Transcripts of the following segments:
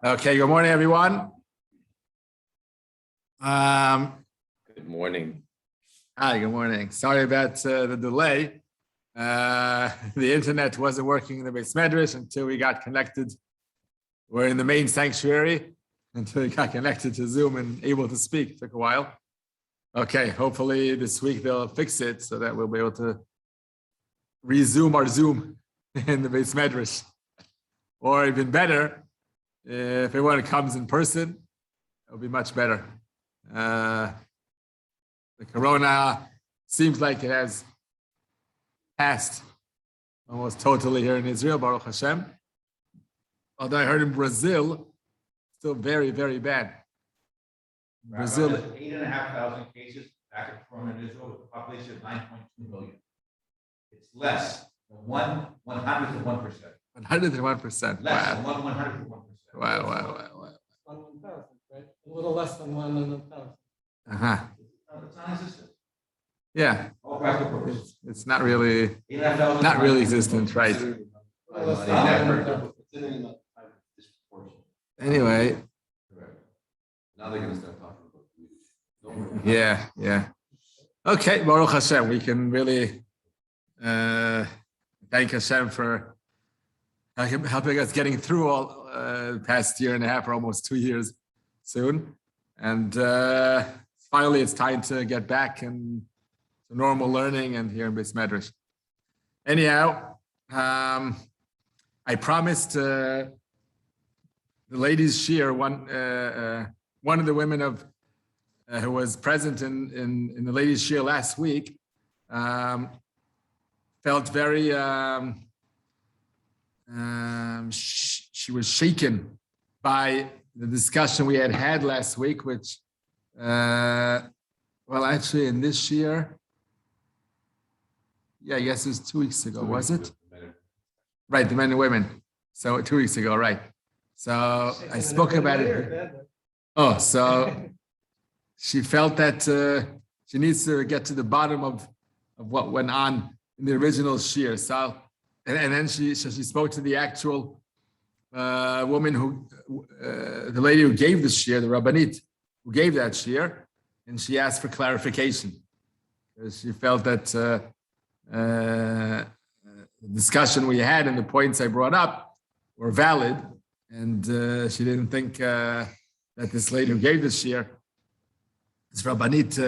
Okay, good morning, everyone. Good morning. Hi, good morning. Sorry about the delay. The internet wasn't working in the Beis Medrash until we got connected. We're in the main sanctuary until we got connected to Zoom and able to speak. Took a while. Okay, hopefully this week they'll fix it so that we'll be able to resume our Zoom in the Beis Medrash. Or even better, if everyone comes in person, it'll be much better. The corona seems like it has passed almost totally here in Israel, Baruch Hashem. Although I heard in Brazil, still very, very bad. Brazil, 8,500 cases back and forth in Israel with a population of 9.2 million. It's less than 1/100th of 1%. 101%. Less Wow. than 1/100th of 1%. Wow. 1,000, right? A little less than 1 in 1,000. It's non-existent. Yeah. All practical purposes. It's not really 8,500 not really existent, right? Anyway. Now they're going to start talking about Yeah. Okay, Baruch Hashem, we can really thank Hashem for helping us getting through all the past year and a half or almost 2 years soon. And finally, it's time to get back and to normal learning and here in Beis Medrash. Anyhow, I promised the ladies' shir, one of the women of who was present in the ladies' shir last week, felt very she was shaken by the discussion we had last week, which actually in this year, I guess it was 2 weeks ago, was it? Right, the men and women. So 2 weeks ago, right. So I spoke about it. Oh, so she felt that she needs to get to the bottom of what went on in the original shir. So, and then she spoke to the actual woman who, the lady who gave the shir, the Rabbanit, who gave that shir, and she asked for clarification. Because she felt that the discussion we had and the points I brought up were valid, and she didn't think that this lady who gave the shir, this Rabbanit,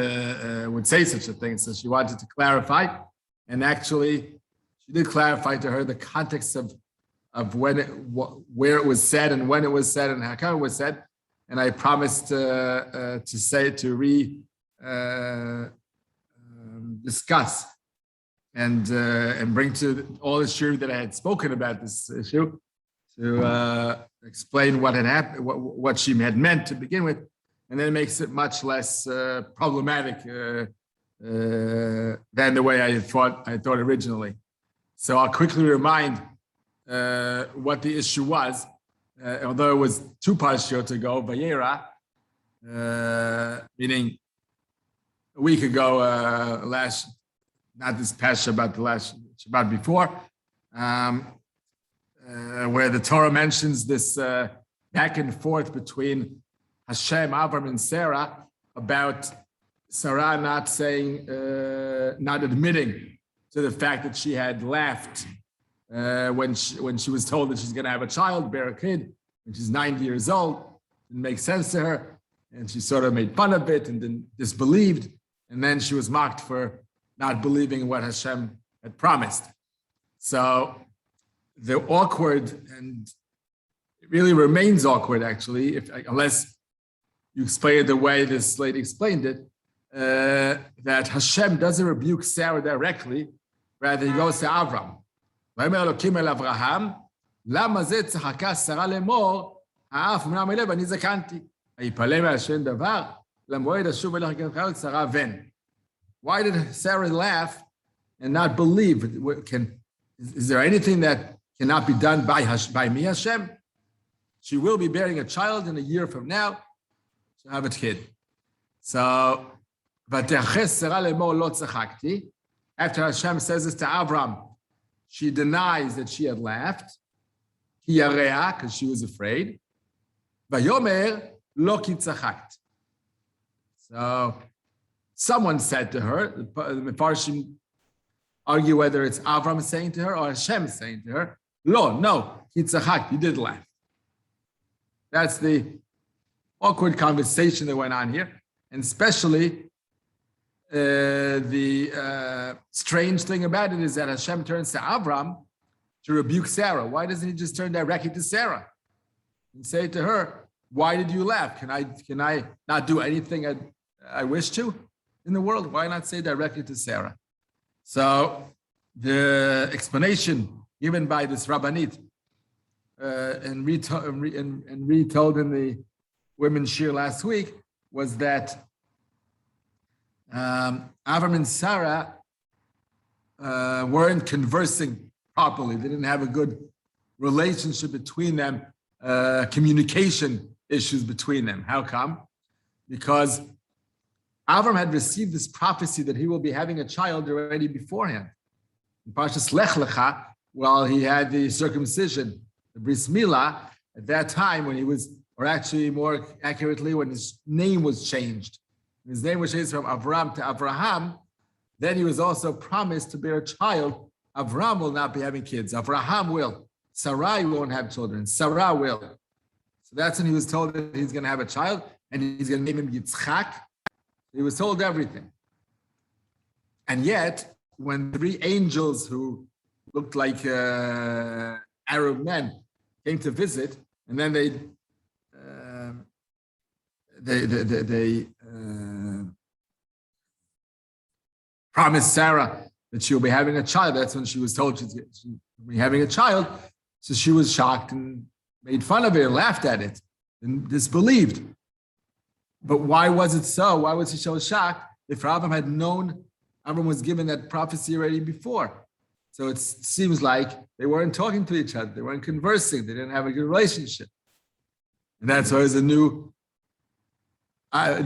would say such a thing. So she wanted to clarify, and actually she did clarify to her the context of when where it was said and when it was said and how come it was said. And I promised to discuss and bring to all the shir that I had spoken about this issue to explain what had happened, what she had meant to begin with, and then it makes it much less problematic than the way I thought originally. So I'll quickly remind what the issue was, although it was 2 parashiyot ago, Vayera, meaning a week ago, not this past Shabbat, the last Shabbat before, where the Torah mentions this back and forth between Hashem, Avram, and Sarah about Sarah not saying, not admitting to the fact that she had laughed when she was told that she's going to have a child, bear a kid, when she's 90 years old. Didn't make sense to her, and she sort of made fun of it and then disbelieved, and then she was mocked for not believing in what Hashem had promised. So the awkward, and it really remains awkward actually, unless you explain it the way this lady explained it, that Hashem doesn't rebuke Sarah directly, rather he goes to Avram. ויאמר אלוקים אל אברהם, למה זה צחקה שרה לאמור, האף מנע מלב אני זקנתי. היפלא מהשם דבר, למועד אשוב אליך כנך שרה בן. Why did Sarah laugh and not believe? Is there anything that cannot be done by me, Hashem? She will be bearing a child in a year from now. She'll have a kid. So, ותייחס שרה לאמור לא צחקתי. After Hashem says this to Avram, she denies that she had laughed. Because she was afraid. Vayomer lo ki tzachakt. So someone said to her, the Mefarshim argue whether it's Avram saying to her or Hashem saying to her, Lo, no, ki tzachakt, you did laugh. That's the awkward conversation that went on here. And especially the strange thing about it is that Hashem turns to Avram to rebuke Sarah. Why doesn't he just turn directly to Sarah and say to her, why did you laugh? Can I not do anything I wish to in the world? Why not say directly to Sarah? So the explanation given by this Rabbanit and retold in the women's shir last week was that Avram and Sarah weren't conversing properly. They didn't have a good relationship between them, communication issues between them. How come? Because Avram had received this prophecy that he will be having a child already beforehand. In Parshas Lech Lecha, while he had the circumcision, the bris milah, at that time when he was, or actually more accurately, when his name was changed. His name was changed from Avram to Avraham. Then he was also promised to bear a child. Avram will not be having kids. Avraham will. Sarai won't have children. Sarah will. So that's when he was told that he's going to have a child and he's going to name him Yitzchak. He was told everything. And yet, when 3 angels who looked like Arab men came to visit, and then they promised Sarah that she'll be having a child. That's when she was told she'll be having a child. So she was shocked and made fun of it and laughed at it and disbelieved. But why was it so? Why was she so shocked if Avram had known Avram was given that prophecy already before? So it seems like they weren't talking to each other. They weren't conversing. They didn't have a good relationship. And that's why it was a new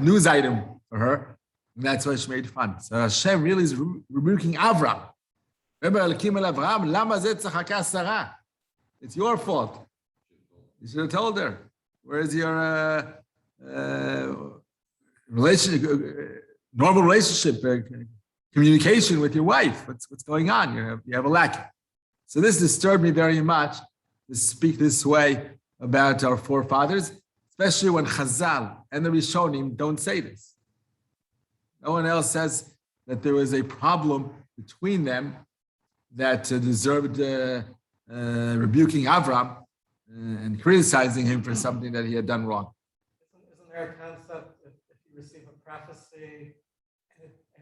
news item for her. And that's why she made fun. So Hashem really is rebuking Avram. It's your fault. You should have told her. Where's your normal relationship, communication with your wife? What's going on? You have a lack. So this disturbed me very much to speak this way about our forefathers, especially when Chazal and the Rishonim don't say this. No one else says that there was a problem between them that deserved rebuking Avram and criticizing him for something that he had done wrong. Isn't there a concept if you receive a prophecy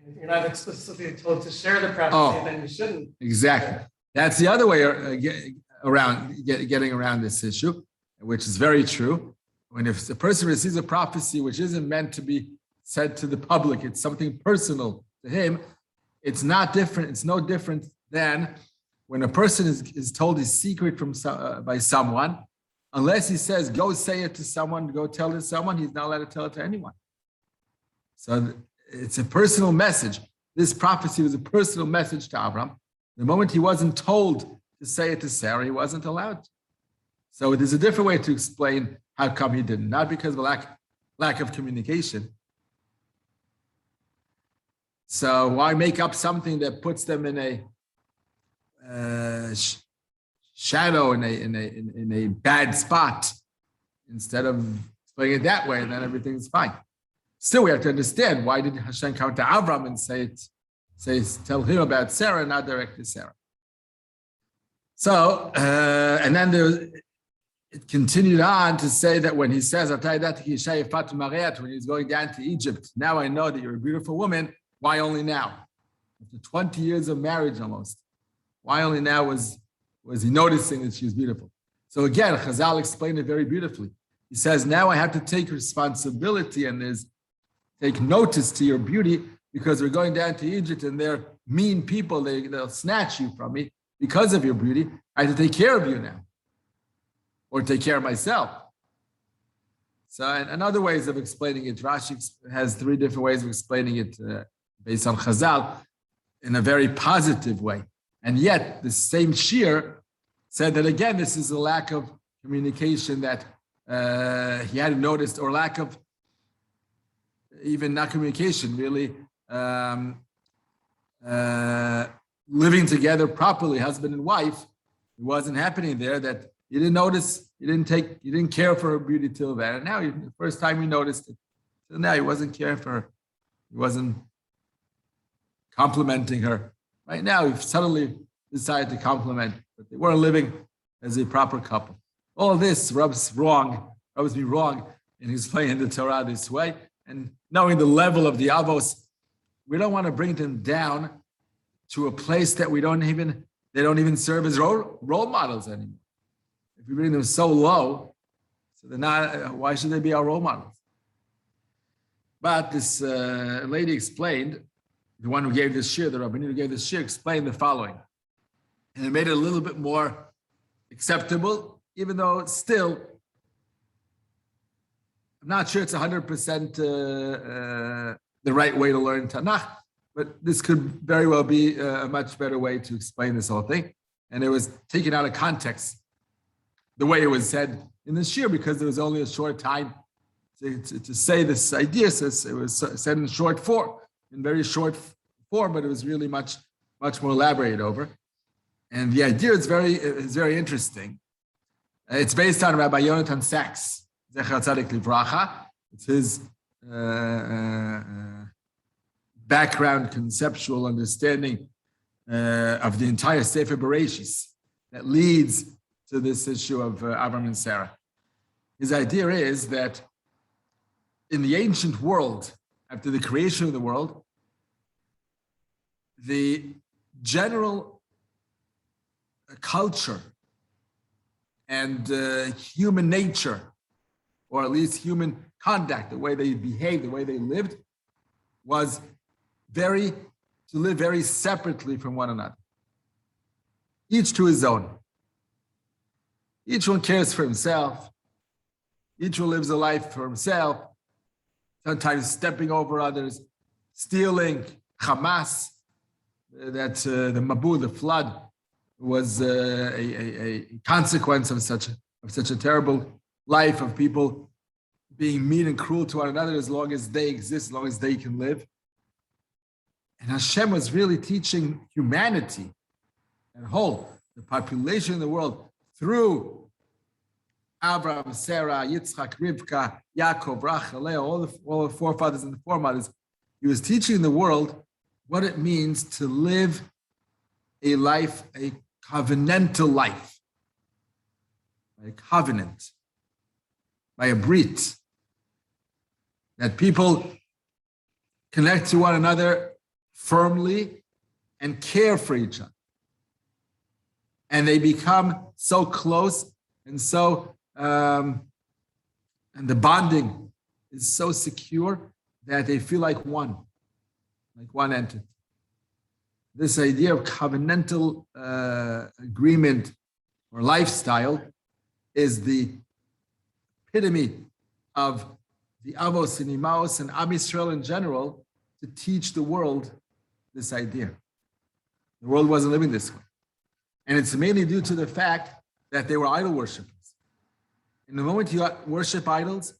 and you're not explicitly told to share the prophecy, then you shouldn't? Exactly. That's the other way getting around this issue, which is very true. When if a person receives a prophecy which isn't meant to be said to the public, it's something personal to him, it's not different. It's no different than when a person is told his secret by someone, unless he says, go say it to someone, go tell it to someone, he's not allowed to tell it to anyone. So it's a personal message. This prophecy was a personal message to Avram. The moment he wasn't told to say it to Sarah, he wasn't allowed to. So there's a different way to explain how come he didn't, not because of lack of communication. So why make up something that puts them in a shadow, in a bad spot, instead of explaining it that way, and then everything's fine. Still, we have to understand, why did Hashem come to Avram and tell him about Sarah, not directly Sarah? So, and then it continued on to say that when he says, when he's going down to Egypt, now I know that you're a beautiful woman. Why only now? After 20 years of marriage almost. Why only now was he noticing that she was beautiful? So again, Chazal explained it very beautifully. He says, now I have to take responsibility and take notice to your beauty, because we're going down to Egypt and they're mean people. They'll snatch you from me because of your beauty. I have to take care of you now, or take care of myself. So, and other ways of explaining it, Rashi has 3 different ways of explaining it based on Chazal in a very positive way. And yet, the same shir said that again, this is a lack of communication that he hadn't noticed, or lack of even not communication, really, living together properly, husband and wife, it wasn't happening there, that he didn't notice, he didn't care for her beauty till then. And now, the first time he noticed it, till now he wasn't caring for her. He wasn't complimenting her. Right now, he suddenly decided to compliment, but they weren't living as a proper couple. All of this rubs me wrong in explaining the Torah this way. And knowing the level of the Avos, we don't want to bring them down to a place that they don't even serve as role models anymore. If we bring them so low, so they're not, why should they be our role models? But this lady explained, the one who gave this shir, the Rabbanit who gave this shir, explained the following. And it made it a little bit more acceptable, even though it's still, I'm not sure it's 100% the right way to learn Tanakh, but this could very well be a much better way to explain this whole thing. And it was taken out of context, the way it was said in the shir, because there was only a short time to say this idea. So it was said in short form, in very short form, but it was really much more elaborated over. And the idea is very interesting. It's based on Rabbi Yonatan Sachs, Zecher Tzadik Livracha. It's his background, conceptual understanding of the entire Sefer Bereshis that leads to this issue of Avram and Sarah. His idea is that in the ancient world, after the creation of the world, the general culture and human nature, or at least human conduct, the way they behaved, the way they lived, was to live very separately from one another. Each to his own. Each one cares for himself. Each one lives a life for himself, sometimes stepping over others, stealing, Hamas, that the Mabul, the flood, was a consequence of such a terrible life of people being mean and cruel to one another as long as they exist, as long as they can live. And Hashem was really teaching humanity and whole, the population in the world, through Abraham, Sarah, Yitzchak, Rivka, Yaakov, Rachel, Leah, all the forefathers and the foremothers. He was teaching the world what it means to live a life, a covenantal life, a covenant, by a brit, that people connect to one another firmly and care for each other. And they become so close and so, and the bonding is so secure that they feel like one entity. This idea of covenantal agreement or lifestyle is the epitome of the Avos and Imaos and Am Yisrael in general to teach the world this idea. The world wasn't living this way. And it's mainly due to the fact that they were idol worshippers. In the moment you worship idols,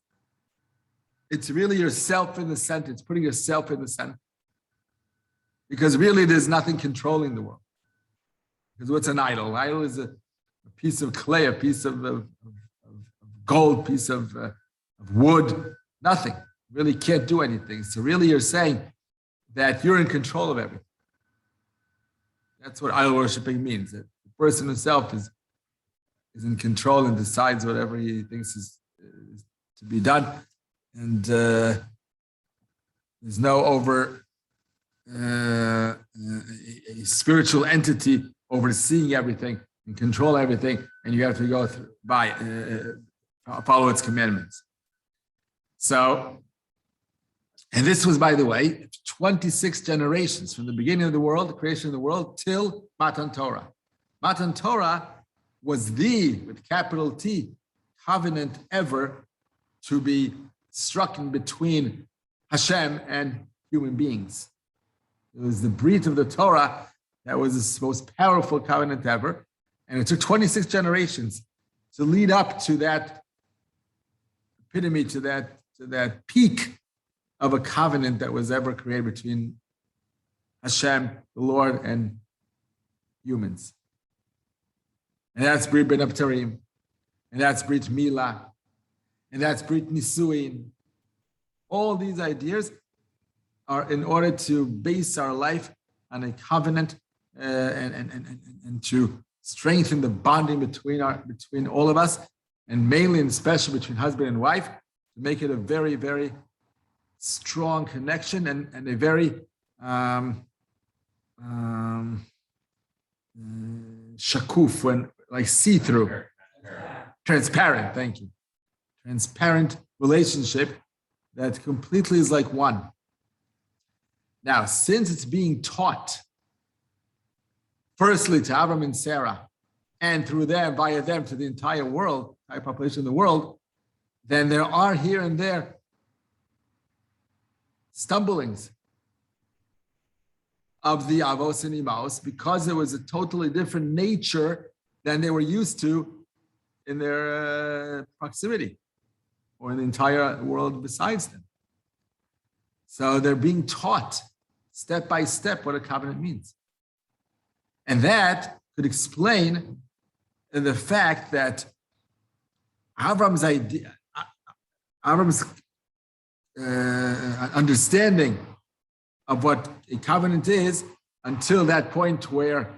it's really yourself in the center. It's putting yourself in the center. Because really there's nothing controlling the world. Because what's an idol? An idol is a piece of clay, a piece of gold, piece of wood, nothing. Really can't do anything. So really you're saying that you're in control of everything. That's what idol worshiping means. That the person himself is in control and decides whatever he thinks is to be done. And there's no a spiritual entity overseeing everything and control everything, and you have to go follow its commandments. So, and this was, by the way, 26 generations from the beginning of the world, the creation of the world, till Matan Torah. Matan Torah was with capital T, covenant ever to be struck in between Hashem and human beings. It was the brit of the Torah that was the most powerful covenant ever. And it took 26 generations to lead up to that epitome to that peak of a covenant that was ever created between Hashem, the Lord, and humans. And that's Brit Ben Abtarim, and that's Brit Milah, and that's Brit Nisuin. All these ideas are in order to base our life on a covenant and to strengthen the bonding between all of us, and mainly and especially between husband and wife, to make it a very, very strong connection and a very shakuf, when like see-through, transparent. Thank you. Transparent relationship that completely is like one. Now, since it's being taught, firstly to Avram and Sarah, and through them, via them, to the entire world, entire population of the world, then there are here and there stumblings of the Avos and Imaos, because there was a totally different nature than they were used to in their proximity or in the entire world besides them. So they're being taught step by step what a covenant means. And that could explain the fact that Avram's understanding of what a covenant is, until that point where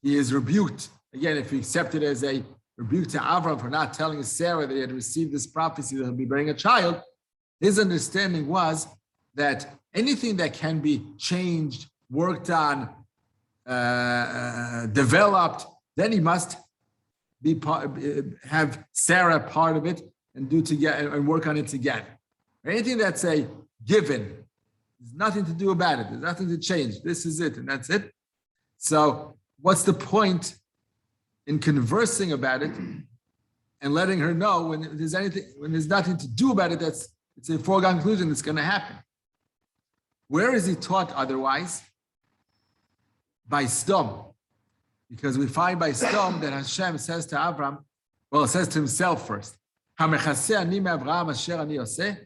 he is rebuked. Again, if we accept it as a rebuke to Avram for not telling Sarah that he had received this prophecy that he'll be bearing a child, his understanding was that anything that can be changed, worked on, developed, then he must have Sarah part of it and do together and work on it together. Anything that's a given, there's nothing to do about it. There's nothing to change. This is it, and that's it. So, what's the point in conversing about it and letting her know when there's nothing to do about it? It's a foregone conclusion that's going to happen. Where is he taught otherwise? By Sdom, because we find by Sdom that Hashem says to Avram, well, it says to himself first, "Hamechaseh ani me'Avraham asher ani oseh."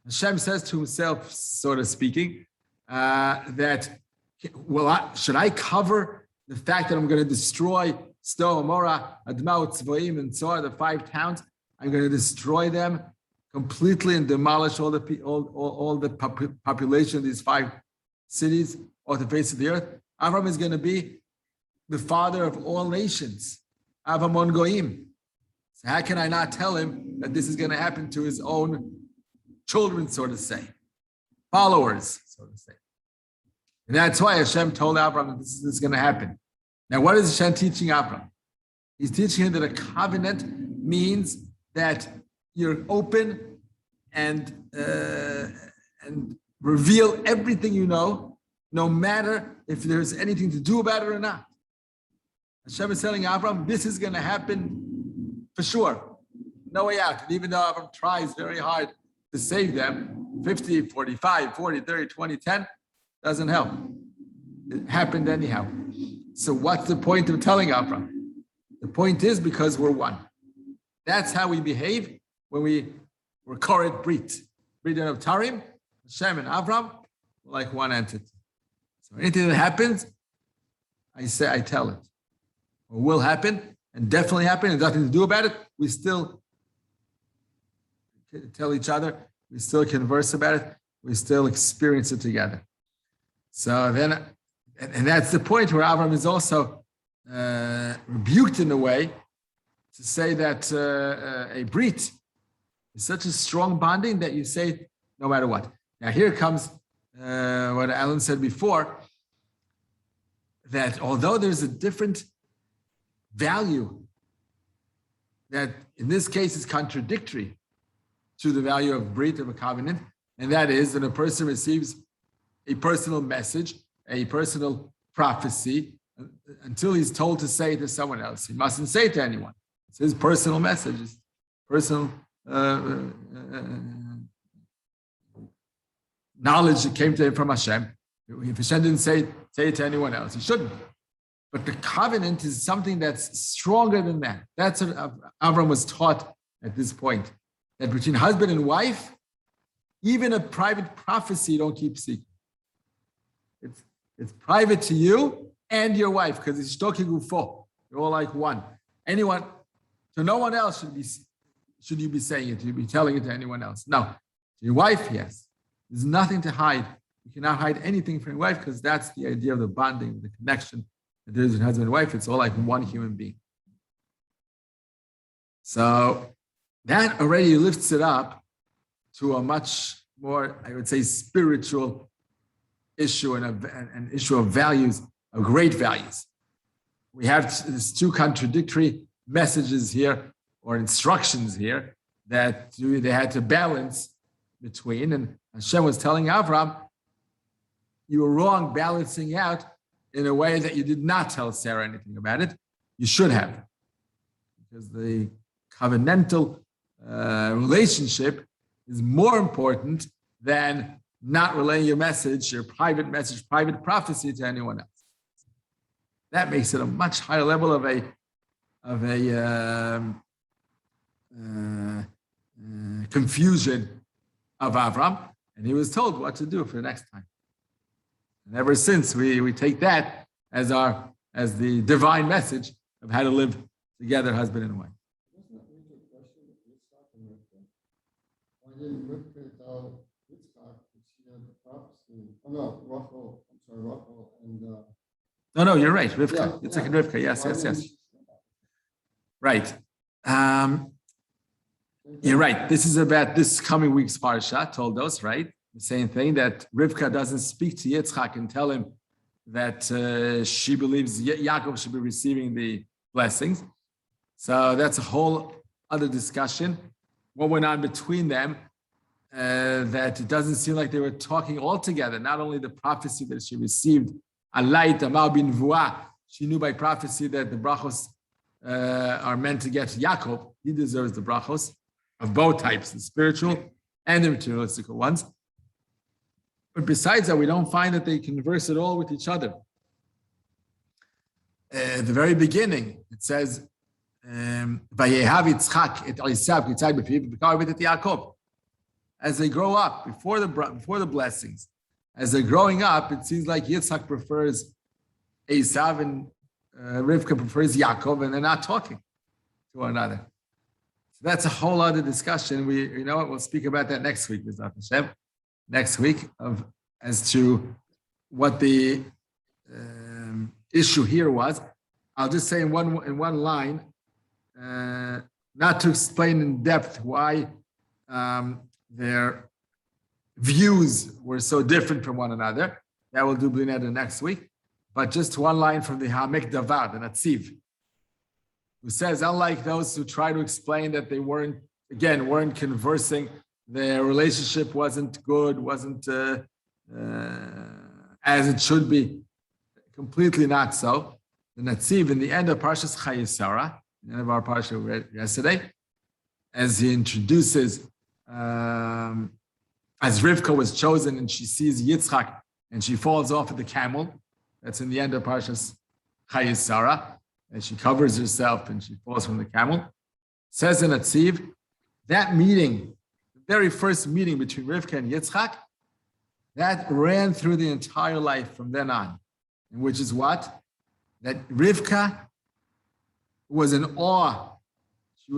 Hashem says to himself, sort of speaking, that, should I cover the fact that I'm going to destroy Sodom, Gomorrah, Admah, Tzvoim, and so on, the 5 towns? I'm going to destroy them completely and demolish all the population of these 5 cities off the face of the earth. Avram is going to be the father of all nations. Avamon Goim. So how can I not tell him that this is going to happen to his own children, so to say, followers, so to say? And that's why Hashem told Avram that this is going to happen. Now, what is Hashem teaching Avram? He's teaching him that a covenant means that you're open and reveal everything you know, no matter if there's anything to do about it or not. Hashem is telling Avram, this is going to happen for sure. No way out. And even though Avram tries very hard to save them, 50, 45, 40, 30, 20, 10, doesn't help. It happened anyhow. So what's the point of telling Avram? The point is because we're one. That's how we behave when we were Koret Brit. Brit of Tarim, Hashem and Avram, like one entity. So anything that happens, I tell it. Or will happen, and definitely happen, and nothing to do about it. We still tell each other, we still converse about it, we still experience it together. So then, and that's the point where Avram is also rebuked in a way to say that a brit is such a strong bonding that you say no matter what. Now here comes what Alan said before, that although there's a different value that in this case is contradictory to the value of brit, of a covenant, and that is that a person receives a personal message, a personal prophecy, until he's told to say it to someone else. He mustn't say it to anyone. It's his personal message, his personal knowledge that came to him from Hashem. If Hashem didn't say it to anyone else, he shouldn't. But the covenant is something that's stronger than that. That's what Avram was taught at this point. That between husband and wife, even a private prophecy you don't keep secret. It's private to you and your wife, because it's shtoki gufo. You're all like one. Anyone, to no one else should you be saying it, you'd be telling it to anyone else. No. To your wife, yes. There's nothing to hide. You cannot hide anything from your wife, because that's the idea of the bonding, the connection that there is between husband and wife. It's all like one human being. So that already lifts it up to a much more, I would say, spiritual issue and an issue of values, of great values. We have these two contradictory messages here, or instructions here, that they had to balance between. And Hashem was telling Avram, you were wrong balancing out in a way that you did not tell Sarah anything about it. You should have. Because the covenantal relationship is more important than not relaying your message, your private message, private prophecy to anyone else. That makes it a much higher level of a confusion of Avram, and he was told what to do for the next time. And ever since, we take that as the divine message of how to live together, husband and wife. Wasn't that really a question of Yitzhak and Rivka? Why didn't Rivka tell Yitzhak that she had the prophecy? Oh no, Rachel. I'm sorry, Rachel and. No, you're right. Rivka. Yeah, Yitzhak and Rivka. Yes. Right. You're right. This is about this coming week's parsha, told us, right? The same thing, that Rivka doesn't speak to Yitzchak and tell him that she believes Yaakov should be receiving the blessings. So that's a whole other discussion. What went on between them, that it doesn't seem like they were talking all together. Not only the prophecy that she received, Alayt Amal bin Vuah, she knew by prophecy that the brachos are meant to get to Yaakov. He deserves the brachos of both types, the spiritual and the materialistic ones. But besides that, we don't find that they converse at all with each other. At the very beginning, it says, "Vayehav Yitzchak et Esav Yitzchak b'piv v'karav et Yaakov." As they grow up, before the blessings, as they're growing up, it seems like Yitzchak prefers Esav and Rivka prefers Yaakov, and they're not talking to one another. So that's a whole other discussion. We'll speak about that next week, Mr. Hashem. Next week, as to what the issue here was. I'll just say in one line, not to explain in depth why their views were so different from one another. That will do Blineda next week. But just one line from the Hamek Davar, the Natziv, who says, unlike those who try to explain that they weren't conversing, their relationship wasn't good, wasn't as it should be, completely not so. The Natziv, in the end of Parshas Chayesara, the end of our parsha we read yesterday, as he introduces, as Rivka was chosen and she sees Yitzchak and she falls off of the camel, that's in the end of Parshas Chayesara, and she covers herself and she falls from the camel. Says in Natziv, that meeting, the very first meeting between Rivka and Yitzchak, that ran through the entire life from then on, and which is what? That Rivka was in awe. She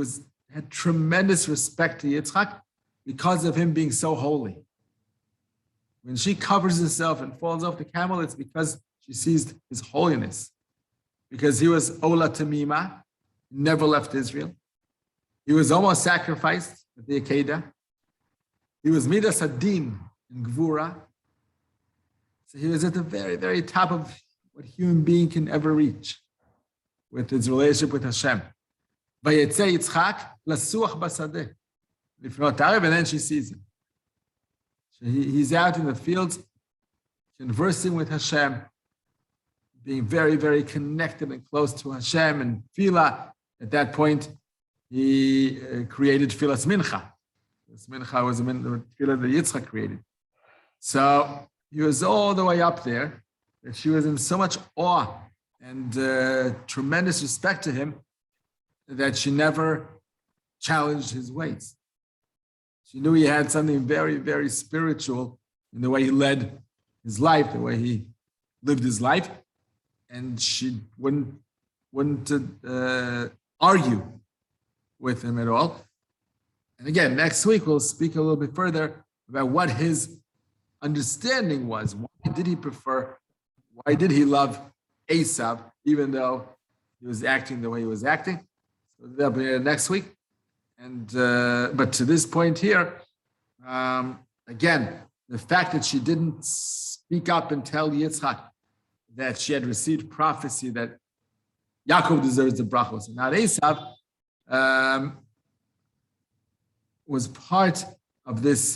had tremendous respect to Yitzchak because of him being so holy. When she covers herself and falls off the camel, it's because she sees his holiness. Because he was Ola Tamima, never left Israel. He was almost sacrificed at the Akedah. He was Midas Adin in Gvura. So he was at the very, very top of what a human being can ever reach with his relationship with Hashem. Vayetze Yitzchak lasuach basadeh. And then she sees him. So he's out in the fields conversing with Hashem, being very, very connected and close to Hashem. And Tefillah, at that point, he created Tefillas Mincha. This Mincha was the Tefillah that Yitzchak created. So he was all the way up there that she was in so much awe and tremendous respect to him that she never challenged his ways. She knew he had something very, very spiritual in the way he led his life, the way he lived his life, and she wouldn't argue with him at all. And again, next week we'll speak a little bit further about what his understanding was. Why did he love Esav, even though he was acting the way he was acting? So that'll be next week. And but to this point here, again, the fact that she didn't speak up and tell Yitzchak that she had received prophecy that Yaakov deserves the brachos and not Esav, was part of this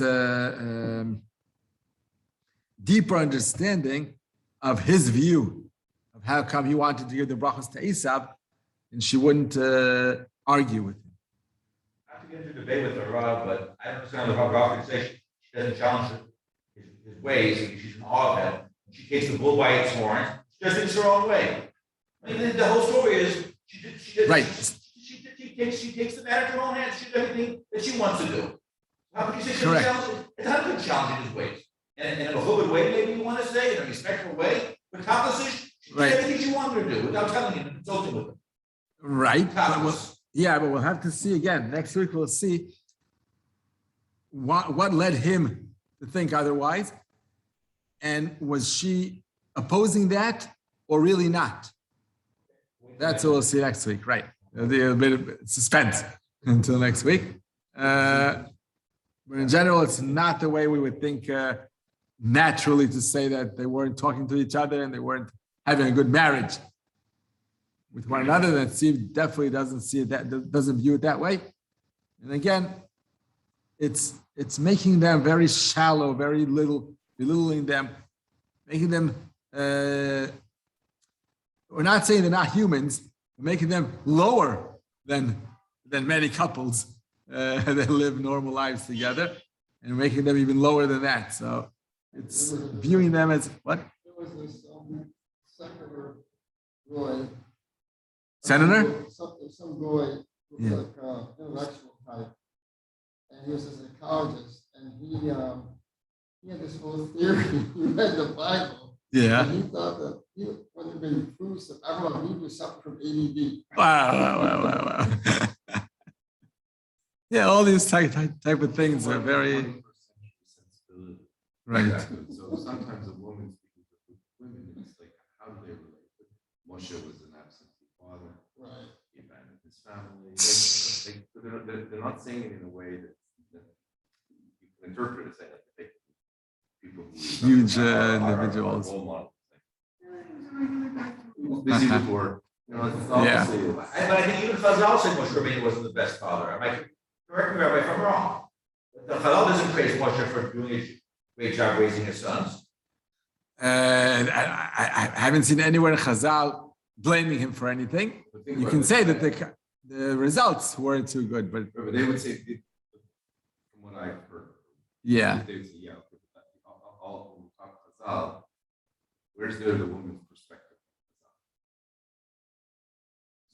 deeper understanding of his view of how come he wanted to give the brachos to Esav, and she wouldn't argue with him. I have to get into a debate with her, but I understand how Rav can say she doesn't challenge his ways. She's in awe of him. She takes the bull by its horns. She does things her own way. I mean, the whole story is Right. She takes the matter in her own hands. She does everything that she wants to do. How could you say she Correct. challenges? It's not good challenging his ways. And in a good way, maybe you want to say, in a respectful way, but accomplishes, she Right. did everything she wanted to do without telling him and consulting with him. Right. Topless. But we'll have to see again. Next week we'll see what led him to think otherwise. And was she opposing that or really not? That's what we'll see next week, right? There'll be a bit of suspense until next week. But in general, it's not the way we would think naturally to say that they weren't talking to each other and they weren't having a good marriage with one another. That Steve definitely doesn't see it doesn't view it that way. And again, it's making them very shallow, very little, belittling them, making them. We're not saying they're not humans, we're making them lower than many couples that live normal lives together, and making them even lower than that. So it's viewing them as what? There was this secular boy. Senator? Some boy who was like intellectual type, and he was a psychologist, and he had this whole theory. He read the Bible. Yeah. And he thought that he would have been proofs of everyone he was suffering from ADD. Wow. Yeah, all these type of things are very right. Exactly. So sometimes a woman speaking to women, it's like, how do they relate? Moshe was an absentee father. Right. He abandoned his family. They're not saying it in a way that you can interpret it as saying that people who Huge are individuals. role models. He was busy before. It's obviously But I think even Chazal said Moshe Rabbeinu wasn't the best father. Correct me, Rabbi, if I'm wrong. But the Chazal doesn't praise Moshe for doing a great job raising his sons. And I haven't seen anywhere in Chazal blaming him for anything. You can say that the results weren't too good, but they would say, from what I've heard, yeah. they would say, yeah, all when we talk Chazal, where's the woman's perspective?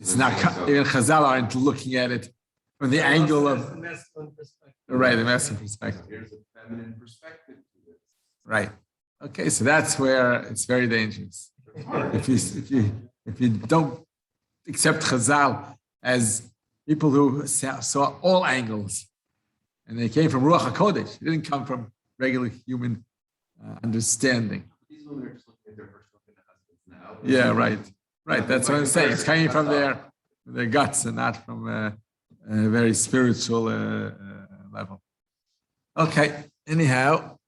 It's not, even Chazal aren't looking at it from the angle of, The masculine perspective. right, the masculine perspective. Here's a feminine perspective to this. Right. Okay, so that's where it's very dangerous. If you don't accept Chazal as people who saw all angles, and they came from Ruach HaKodesh, they didn't come from regular human understanding. These women are just looking at their first look at the husbands now. Yeah, right. That's what I'm saying. It's coming from their guts and not from a very spiritual level. Okay. Anyhow,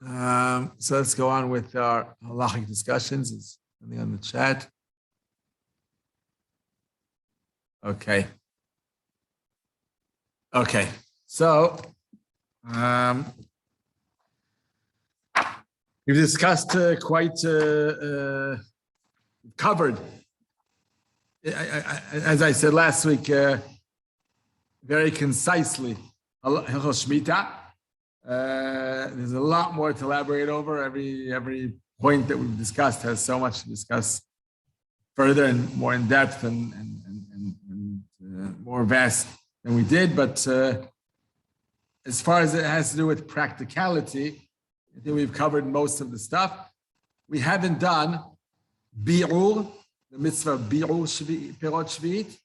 so let's go on with our halachic discussions. It's something on the chat. Okay. So we've discussed quite covered, as I said last week, very concisely, Shmita. There's a lot more to elaborate over. Every point that we've discussed has so much to discuss further and more in depth and more vast than we did. But as far as it has to do with practicality, I think we've covered most of the stuff. We haven't done Biur, the mitzvah of Biur Perot Shvi'it,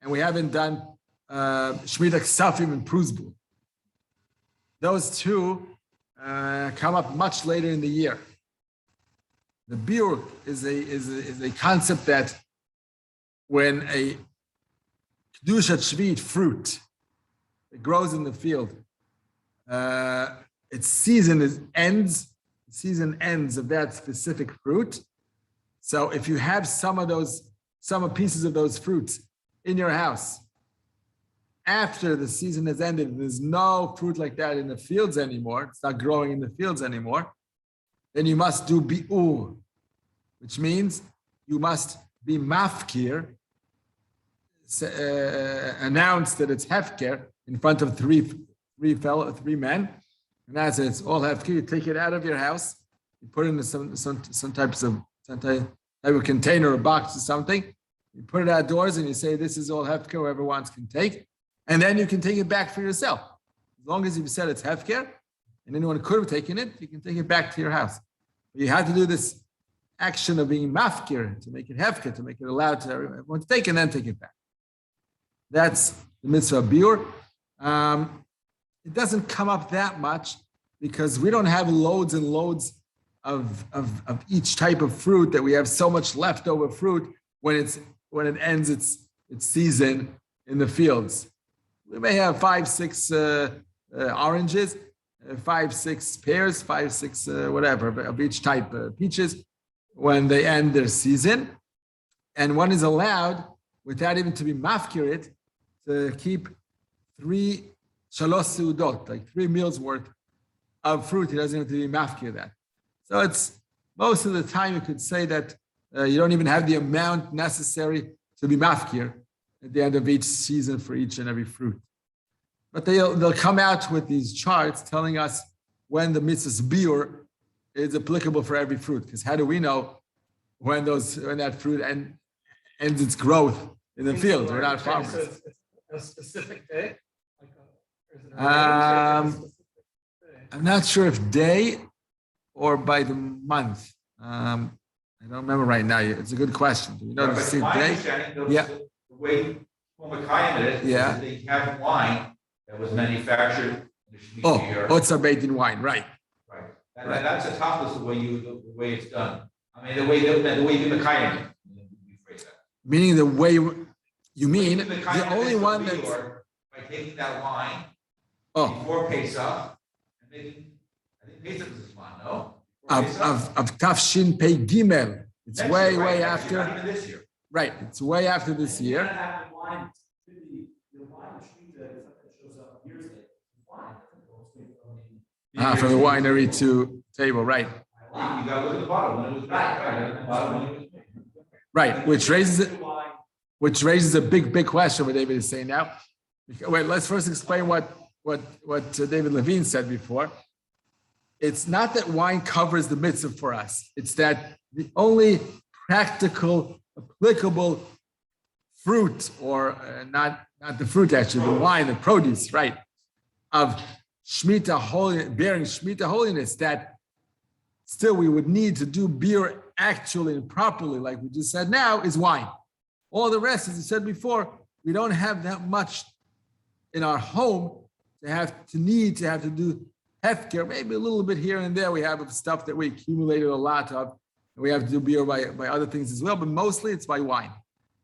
and we haven't done Shmita Ksafim and Pruzbul. Those two come up much later in the year. The Biur is a concept that when a Kedushat Shvi'it fruit that grows in the field, its season ends of that specific fruit. So if you have some pieces of those fruits in your house after the season has ended, there's no fruit like that in the fields anymore, it's not growing in the fields anymore, then you must do bi'ur, which means you must be mafkir, announce that it's hefker in front of three men, and as it's all hefker, you take it out of your house, you put it in some type of container or box or something, you put it outdoors and you say, this is all hefker, whoever wants can take, and then you can take it back for yourself. As long as you've said it's hefker, and anyone could have taken it, you can take it back to your house. But you have to do this action of being mafkir to make it hefker, to make it allowed to everyone to take, and then take it back. That's the mitzvah of Biur. It doesn't come up that much because we don't have loads and loads of each type of fruit that we have so much leftover fruit when it ends its season in the fields. We may have 5, 6 oranges, 5, 6 pears, 5, 6 whatever of each type, peaches, when they end their season, and one is allowed without even to be mafkir to keep 3 shalosh seudot, like 3 meals worth of fruit. He doesn't have to be mafkir that. So it's most of the time you could say that you don't even have the amount necessary to be mafkir at the end of each season for each and every fruit. But they'll come out with these charts telling us when the mitzvah biur is applicable for every fruit. Because how do we know when that fruit ends its growth in the field? We're not farmers. So it's a specific day? I'm I'm not sure if day or by the month. I don't remember right now. It's a good question. Do we know the But same my day? understanding, Yeah. the way Makayim it is Yeah. that they have wine that was manufactured in the Shmita year. Otzar Beit Din wine, right? Right. And that's a toughness, the way it's done. I mean, the way you do Makayim it. You phrase that. Meaning the way you mean The the only one that's by taking that wine oh before Pesach and making, I think Pesach is this month, no? of Tafshin Pei Gimel. It's Next way year, right? Next year, after. not even this year. Right. It's way after this year. The wine of Shmita is something that shows up years later. Wine. From the winery to table, right? You gotta look at the bottle when it was made. Right, the bottle when it was made. Right. Which raises a big question what David is saying now. Wait, let's first explain what David Levine said before. It's not that wine covers the mitzvah for us. It's that the only practical, applicable fruit, or not the fruit actually, the wine, the produce, right, of Shmita bearing Shmita holiness, that still we would need to do Biur actually and properly, like we just said now, is wine. All the rest, as I said before, we don't have that much in our home to need to do hefker. Maybe a little bit here and there we have of stuff that we accumulated a lot of, and we have to do Biur by other things as well, but mostly it's by wine.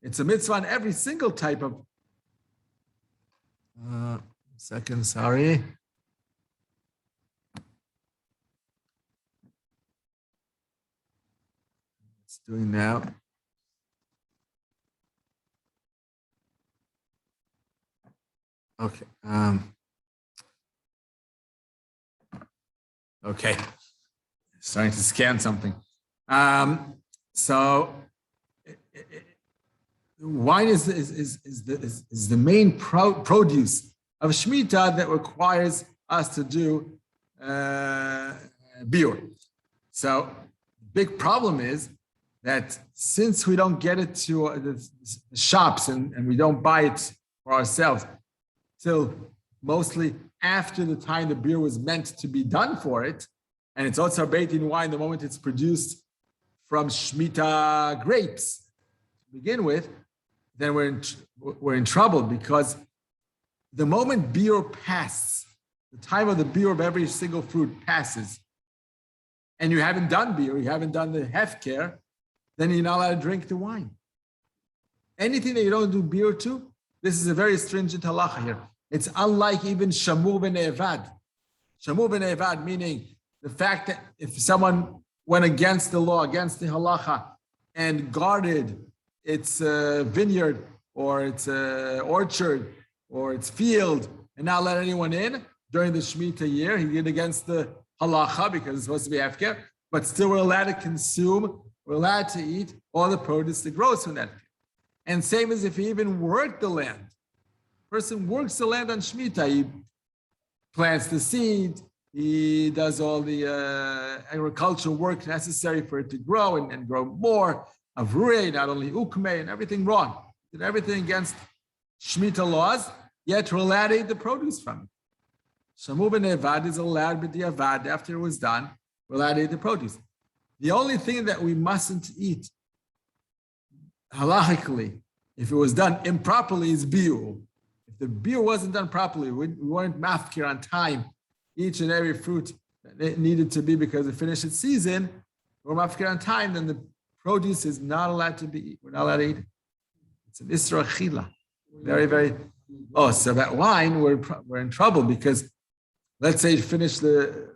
It's a mitzvah on every single type of. Sorry. It's doing now. Okay. Okay. Starting to scan something. So wine is the main produce of Shmita that requires us to do Biur. So big problem is that since we don't get it to the shops and we don't buy it for ourselves till mostly after the time the beer was meant to be done for it, and it's also baiting wine the moment it's produced from Shmita grapes to begin with, then we're in trouble, because the moment Biur passes, the time of the Biur of every single fruit passes, and you haven't done Biur, you haven't done the hefker, then you're not allowed to drink the wine. Anything that you don't do Biur to, this is a very stringent halacha here. It's unlike even Shamur v'ne'evad. Shamur v'ne'evad meaning the fact that if someone went against the law, against the halacha, and guarded its vineyard or its orchard or its field and not let anyone in during the Shmita year, he did against the halacha because it's supposed to be hefker, but still we're allowed to consume, we're allowed to eat all the produce that grows from that. And same as if he even worked the land. Person works the land on Shmita, he plants the seed, he does all the agricultural work necessary for it to grow and grow more. Avrei, not only ukme, and everything wrong. Did everything against Shmita laws, yet we're allowed to eat the produce from it. Shamu b'ne'evad is allowed b'di'avad. After it was done, we're allowed to eat the produce. The only thing that we mustn't eat, halachically, if it was done improperly, is biur. If the biur wasn't done properly, we weren't mafkir on time, each and every fruit that it needed to be because it finished its season, we're mafkir on time, then the produce is not allowed to be eaten. We're not allowed to eat it. It's an isra chila. Very, very. Oh, so that wine, we're in trouble because let's say it finished the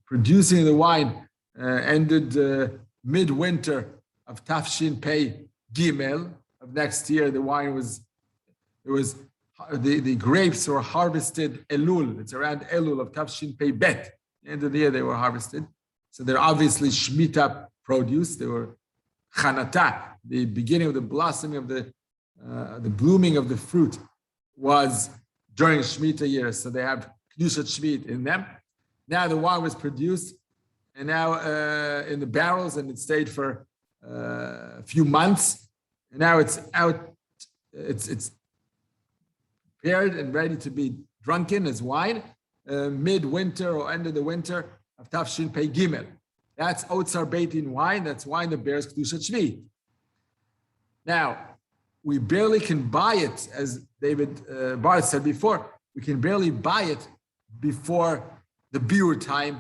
producing the wine, ended midwinter of Tafshin Pei Gimel of next year. The wine the grapes were harvested Elul. It's around Elul of Tafshin Pei Bet. The end of the year they were harvested. So they're obviously Shmita produce. They were Chanata. The beginning of the blossoming of the blooming of the fruit was during Shmita year. So they have Kedushat Shmit in them. Now the wine was produced and now in the barrels, and it stayed for a few months. And now it's out, it's prepared and ready to be drunken as wine, midwinter or end of the winter of Tafshin Pei Gimel. That's Otzar Beitin wine. That's wine that bears Kedushat Shmit. Now, we barely can buy it, as David Barth said before, we can barely buy it before the Biur time,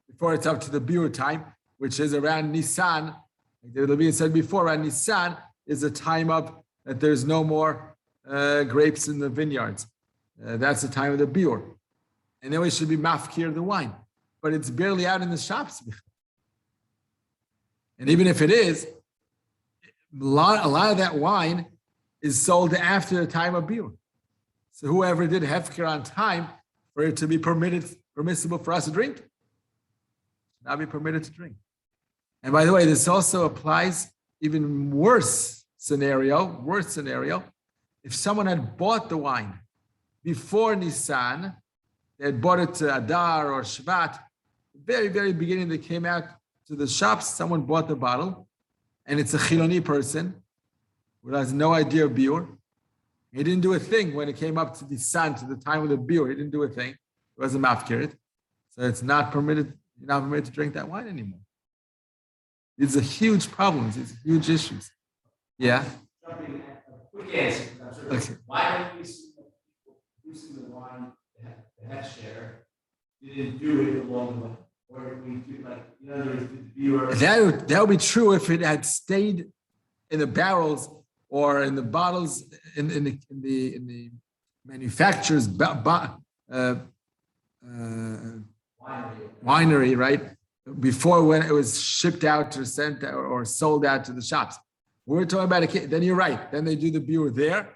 before it's up to the Biur time, which is around Nisan. Like David Levine said before, around Nisan is a time of that there's no more grapes in the vineyards. That's the time of the Biur. And then we should be mafkir the wine. But it's barely out in the shops. And even if it is, a lot of that wine is sold after the time of Biur. So whoever did hefker on time, for it to be permissible for us to drink, should not be permitted to drink. And by the way, this also applies even worse scenario. If someone had bought the wine before Nisan, they had bought it to Adar or Shvat, the very, very beginning they came out to the shops, someone bought the bottle, and it's a Chiloni person who has no idea of Biur. He didn't do a thing when it came up to Nisan, to the time of the Biur. He didn't do a thing. It wasn't mafkirit. So it's not permitted, you're not permitted to drink that wine anymore. These are huge problems. These are huge issues. Yeah? Jumping at a quick answer, I'm sure. Okay. Why don't we assume that people producing the wine, the head share, didn't do it along the way? Or if we do, like, in other words, the viewer. That would be true if it had stayed in the barrels or in the bottles in the manufacturer's winery, right? Before, when it was shipped out or sent or sold out to the shops. We're talking about then you're right. Then they do the Biur there,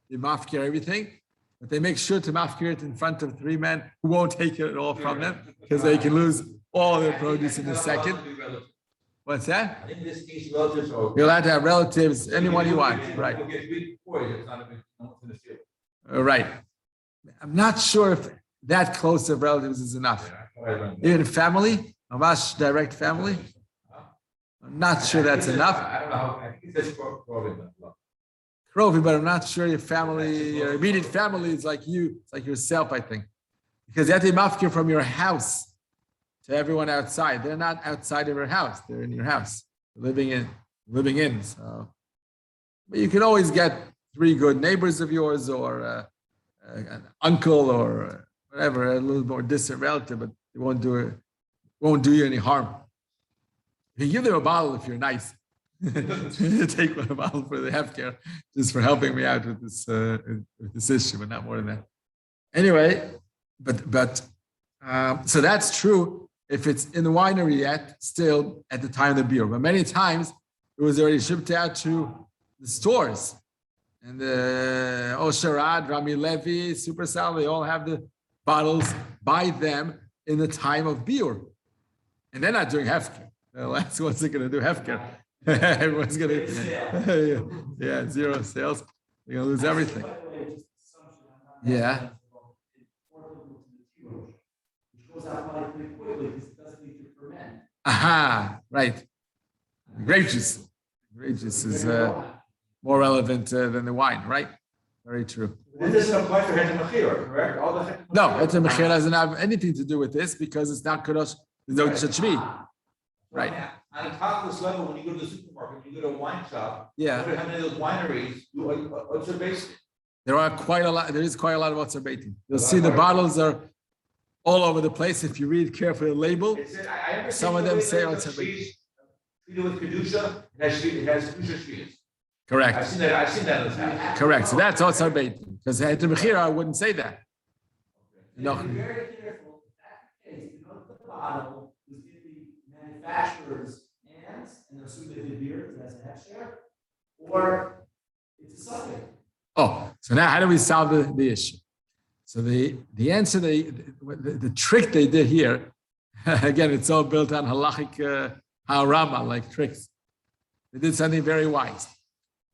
they mafkir everything, but they make sure to mafkir it in front of three men who won't take it at all from them because they can lose all their produce in a second. What's that? I think in this case, relatives are. You're allowed to have relatives, anyone you want, right? Right. I'm not sure if that close of relatives is enough. Even family, Amash direct family. I'm not sure that's enough. I don't know how, I think it says Krovi, but. Krovi, but I'm not sure your family, your immediate family is like you, it's like yourself, I think. Because you have to be mafkir from your house to everyone outside. They're not outside of your house, they're in your house, living in. So, but you can always get 3 good neighbors of yours or an uncle or whatever, a little more distant relative, but it won't do you any harm. You can give them a bottle if you're nice. Take one bottle for the healthcare, just for helping me out with this issue, but not more than that. Anyway, but so that's true if it's in the winery yet, still at the time of the Biur. But many times it was already shipped out to the stores. And the Osherad, Rami Levi, Supersal, they all have the bottles by them in the time of Biur. And they're not doing hefker. The last ones are going to do hefker. Everyone's going to, 0 sales. You're going to lose everything. Yeah. Which goes out pretty quickly because it doesn't need to ferment. Aha, right. Grape juice. Grape juice is more relevant than the wine, right? Very true. This doesn't apply for Het Mechira, correct? All the No, Het Mechira doesn't have anything to do with this because it's not Kadosh. There's no Shmita. Right. On the top of this level, when you go to the supermarket, you go to a wine shop, Yeah. how many of those wineries do what's their base? There is quite a lot of Otzar Beitin. You'll see the bottles are all over the place. If you read carefully the label, some of them say Otzar Beitin. Treated with Kedusha, it has Kedusha Shvius. Correct. I've seen that in the past. Correct. So that's Otzar Beitin. Because Het Mechira, I wouldn't say that. No. Be very careful. If that's the case, you know, the bottle was in the manufacturer's hands, and they're assuming they did beer, because that's a half share, or it's a subject. Oh, so now how do we solve the issue? So the answer, the trick they did here, again, it's all built on halachic harama, like tricks. They did something very wise.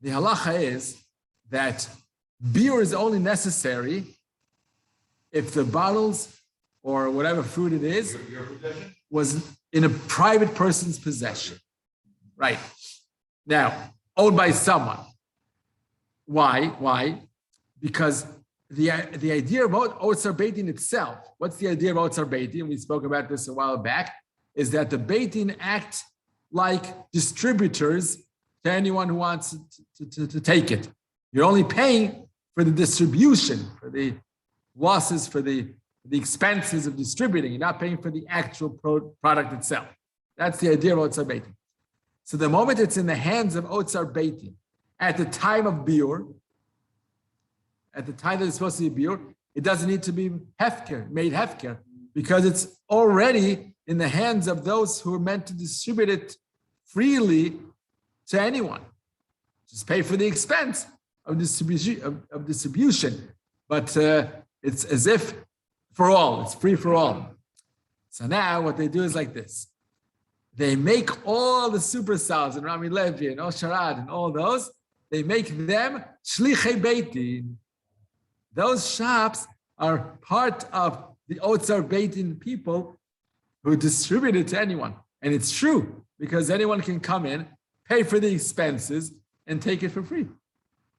The halacha is that beer is only necessary if the bottles or whatever fruit it is was in a private person's possession. Right. Now, owned by someone. Why? Why? Because the idea about Otzar Beitin itself, what's the idea of Otzar Beitin? We spoke about this a while back, is that the Beitin act like distributors to anyone who wants to take it. You're only paying for the distribution, for the losses, for the expenses of distributing. You're not paying for the actual product itself. That's the idea of Otzar Beitin. So the moment it's in the hands of Otzar Beitin, at the time of Biur, at the time that it's supposed to be Biur, it doesn't need to be made hefker, because it's already in the hands of those who are meant to distribute it freely to anyone. Just pay for the expense of distribution. But it's as if for all, it's free for all. So now what they do is like this. They make all the superstars and Rami Levi and Osharad and all those, they make them shlichei beitin. Those shops are part of the Otzar Beitin people who distribute it to anyone. And it's true, because anyone can come in, pay for the expenses, and take it for free.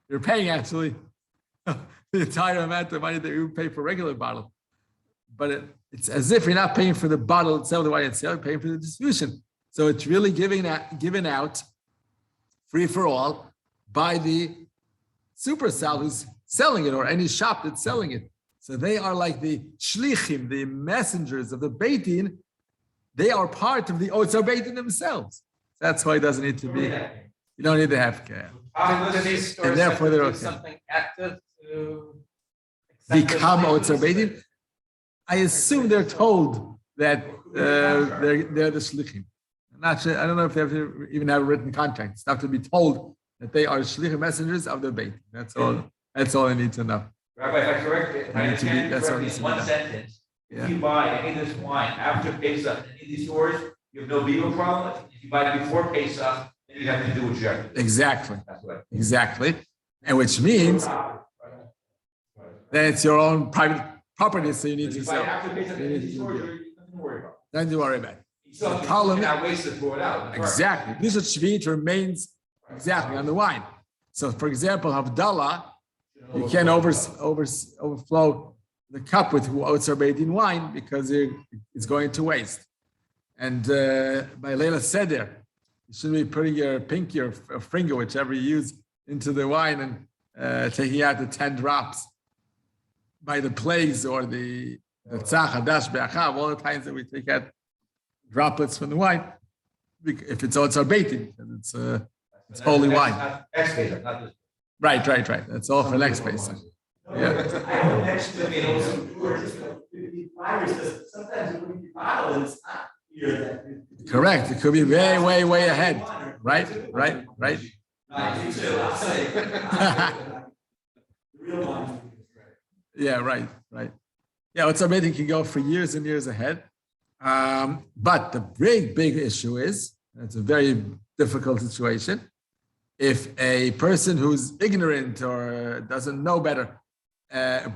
You're paying actually the entire amount of money that you pay for a regular bottle. But it's as if you're not paying for the bottle itself, the wine itself, you're paying for the distribution. So it's really given out free for all by the supersal who's selling it, or any shop that's selling it. So they are like the shlichim, the messengers of the Beitin. They are part of the Otzar Beitin themselves. That's why it doesn't need to be. You don't need to have care. Do these stores And therefore have to they're do okay. something active to accept Become this Otzar Beitin? I assume they're told that they're the shlichim. I'm not sure. I don't know if they have to even have a written contract. It's not to be told that they are shlichim messengers of the Beit. That's all. That's all I need to know. Rabbi, if I correct it, if I Need to be- understand that's it all correctly, needs to in be one done. sentence, Yeah. if you buy any of this wine after Pesach in any of these stores, you have no legal problem. If you buy it before Pesach, then you have to do what you have to do. Exactly. That's what. Exactly. And which means then it's your own private property, so you need If to you buy sell. it after Pesach You in need these to stores, do you're nothing to worry about. Don't you worry about it. So The problem- you cannot waste to throw it out. Exactly. This is Shvit remains exactly on the wine. So, for example, Havdalah, you can't overflow the cup with Otzer Beitin wine because it's going to waste. And by Leila Seder, you shouldn't be putting your pinky or finger, whichever you use, into the wine and taking out the 10 drops. By the plagues or the Tzach, Hadash, Be'achav, all the times that we take out droplets from the wine, if it's Otzer Beitin, because it's holy wine. Excavator, not this. Right. That's all for next space. Yeah. I would actually also the flowers, because sometimes it wouldn't be bottled, and it's not clear that. Correct. It could be way ahead. Right. I think so, I'll say. The real wine. Yeah, right. Yeah, what's amazing can go for years and years ahead. But the big issue is, it's a very difficult situation. If a person who's ignorant or doesn't know better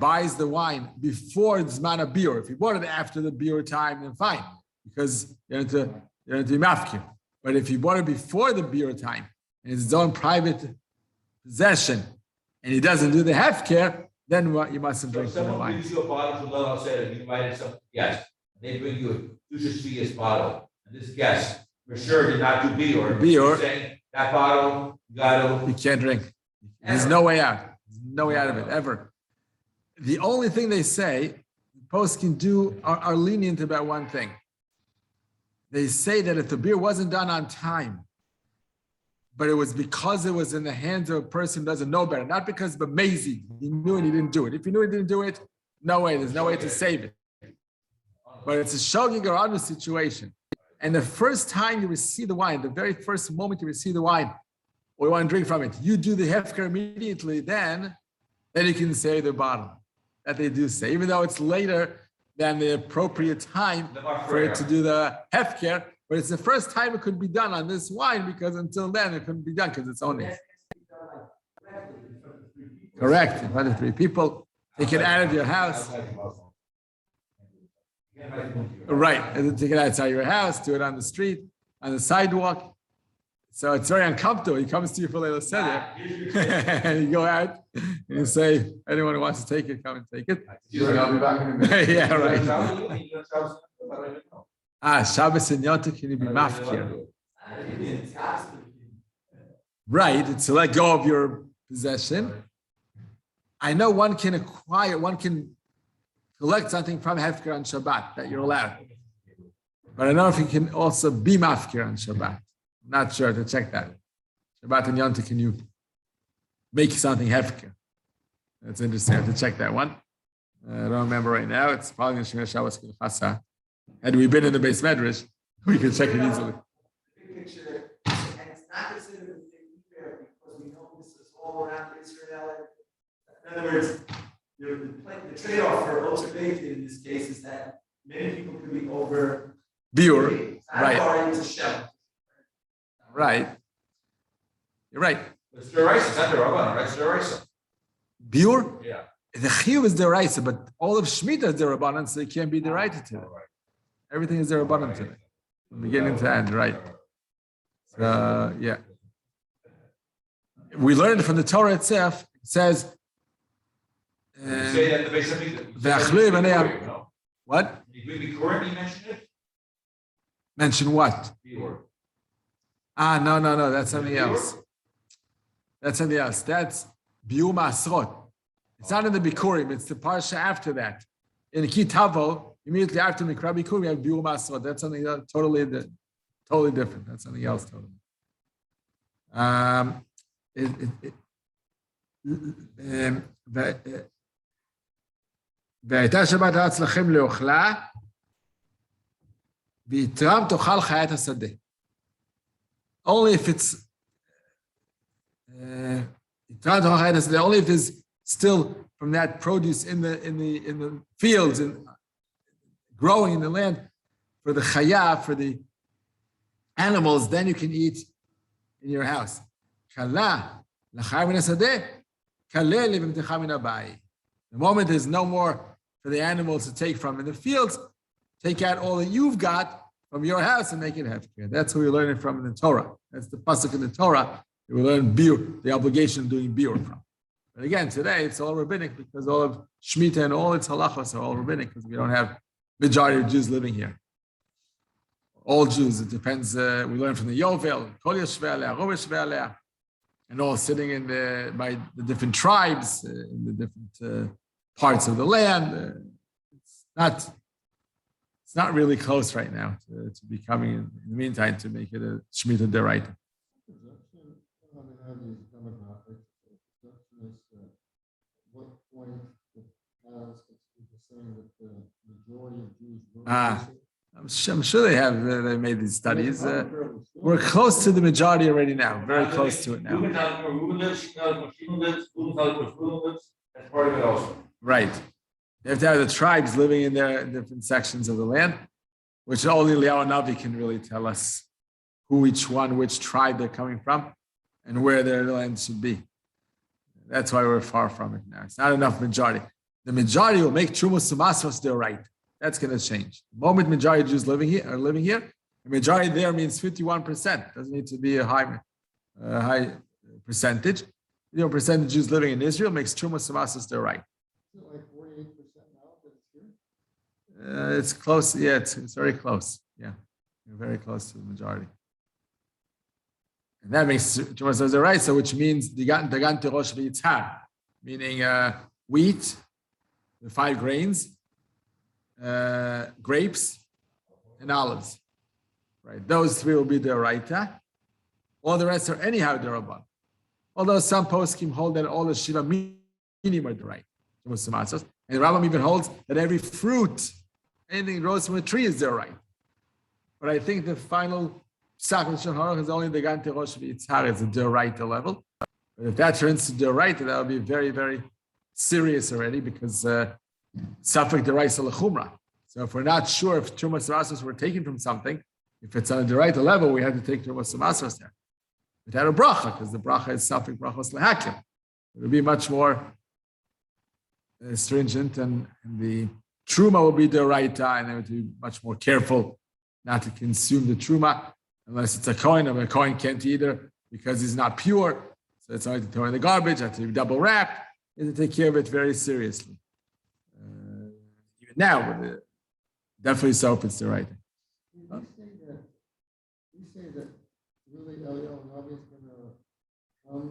buys the wine before the Zman of Biur, if he bought it after the Biur time, then fine, because you're into mafkir. But if he bought it before the Biur time and it's his own private possession, and he doesn't do the hefker, then what you mustn't drink from the Someone wine. gives you a bottle from Lil said, you invited some guest, they bring you a Dushas bottle, and this guest for sure did not do Biur. Biur. You're saying that bottle, you gotta. You can't drink. There's no way out. There's no way out of it, ever. The only thing they say, posts can do, are lenient about one thing. They say that if the beer wasn't done on time, but it was because it was in the hands of a person who doesn't know better, not because of amazing, he knew and he didn't do it. If he knew he didn't do it, no way, there's no way to save it. But it's a shogig or other situation. And the first time you receive the wine, the very first moment you receive the wine, or you want to drink from it, you do the hefker immediately, then you can save the bottle. That they do say, even though it's later than the appropriate time for it to do the hefker, but it's the first time it could be done on this wine, because until then it couldn't be done because it's only. Correct, in front of 3 people. Take it out of your house. Right, and then take it outside your house, do it on the street, on the sidewalk. So it's very uncomfortable. He comes to you for Leila Seder, and you go out and you say, anyone who wants to take it, come and take it. I'll be back in a minute. Yeah, right. Shabbos and Yom Tov can you be mafkir? Right, it's to let go of your possession. I know one can collect something from Hefker on Shabbat that you're allowed. But I don't know if you can also be mafkir on Shabbat. I'm not sure to check that. Shabbat and Yom Tov, can you make something Hefker? That's interesting. I have to check that one. I don't remember right now. It's probably in Shemir Shabbos Chasa. Had we been in the base medrash, we could check it easily. Big picture, and it's not considered a big fair because we know this is all around Israel. In other words, the trade-off for observation in this case is that many people could be over. Biur, right. Already to shell. Right. You're right. It's deraisa, it's not the Rabban, right? It's deraisa. Biur? Yeah. The chiyuv is deraisa, but all of Shmita is derabanan, so it can't be deraita to it. Everything is derabanan to it, from beginning to end, right? So, yeah. We learned from the Torah itself. It says, You say that the base of V'achlu b'nei no? what? Did we currently mention it? Mention what? Biur. No, that's something else. That's something else. That's Biur Masrot. It's not in the Bikurim, it's the parsha after that. In Kitavo, immediately after Mikra Bikurim, we have Biur Masrot. That's something else, totally different. That's something else totally. והייתה שבת אצלכם לאוכלה, ויתרם תאכל חיית השדה. Only if it's only if it's still from that produce in the fields and growing in the land for the chaya, for the animals, then you can eat in your house. The moment there's no more for the animals to take from in the fields, take out all that you've got from your house and make it hefker. That's who we learn it from in the Torah. That's the pasuk in the Torah. We learn biur, the obligation of doing biur from. But again, today it's all rabbinic because all of Shmita and all its halachos are all rabbinic because we don't have majority of Jews living here. All Jews, it depends. We learn from the Yovel, Kol Yoshvei Alea, Rov Yoshvei Alea, and all sitting in by the different tribes in the different parts of the land. It's not really close right now to becoming, in the meantime, to make it a Shmita Deraita. What point the past is saying that the majority of Jews I'm sure they made these studies. We're close to the majority already now, very close to it now. That's part of it also. Right. You have to have the tribes living in their different sections of the land, which only Eliyahu Navi can really tell us which tribe they're coming from, and where their land should be. That's why we're far from it now. It's not enough majority. The majority will make Trumos Sumasros their right. That's going to change. The moment majority of Jews are living here, the majority there means 51%. Doesn't need to be a high percentage. 50% of Jews living in Israel makes Trumos Sumasros their right. Is it like 48% now that it's here? It's close. Yeah, it's very close. Yeah, you're very close to the majority. And that makes Trumos Sumasros their right. So which means Dagan Terosh V'Yitzhar, meaning wheat, the 5 grains, grapes, and olives. Right, those 3 will be the Raita. All the rest are anyhow the Rabban. Although some poskim hold that all the Shiva minim are the right. And the Rambam even holds that every fruit, anything that grows from a tree is their right. But I think the final psak of Shulchan Aruch is only the Gante Rosh V'Yitzhar is a D'oraita level. But if that turns to D'oraita, that would be very, very serious already because Safek D'oraisa L'chumra. So if we're not sure if Trumas Masros were taken from something, if it's on a D'oraita level, we have to take Trumas Masros there. Without a bracha, because the bracha is Safek Brachos L'hakim. It would be much more stringent, and the truma will be D'oraita, and they would be much more careful not to consume the truma unless it's a kohen. A kohen can't either because he's not pure, so it's only to throw in the garbage. Have to be double wrapped, and to take care of it very seriously. Even now, but definitely so if it's D'oraita. You say that really Eliyahu Navi is going to come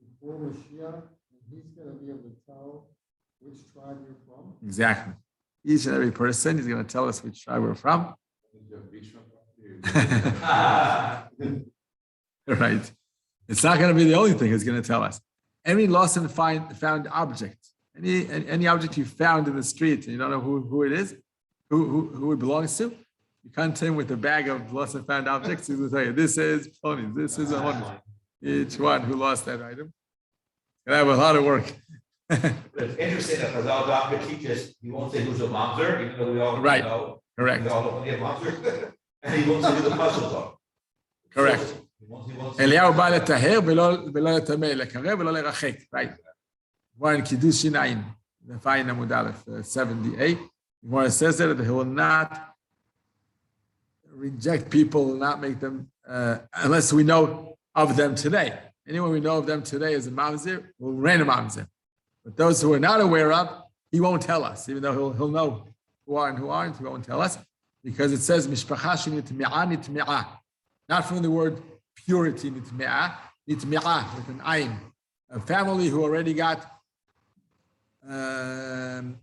before Mashiach, and he's going to be able to tell which tribe you're from? Exactly. Each and every person is going to tell us which tribe we're from. Right. It's not going to be the only thing he's going to tell us. Any lost and found object, any object you found in the street and you don't know who it is, who it belongs to, you can't tell him with a bag of lost and found objects. He's going to tell you, this is Plony, this is a one. Each one who lost that item. And I have a lot of work. It's interesting that Chazal Dafka teaches, he won't say who's a mamzer, even though we all know. Correct. We all know a mamzer. And he won't say who the puzzles are. Correct. Eliyahu bא לטהר ולא לטמא, לקרב ולא לרחק. Right. One Kiddush Shinayin, the fine Amud Aleph 78. Where it says that he will not reject people, will not make them, unless we know of them today. Anyone we know of them today is a mamzer, will reign a mamzer. But those who we're not aware of, he won't tell us, even though he'll know who are and who aren't, he won't tell us, because it says, Mishpacha nitme'a nitme'a, not from the word purity, nitme'a, nitme'a, with an ayin. A family who already got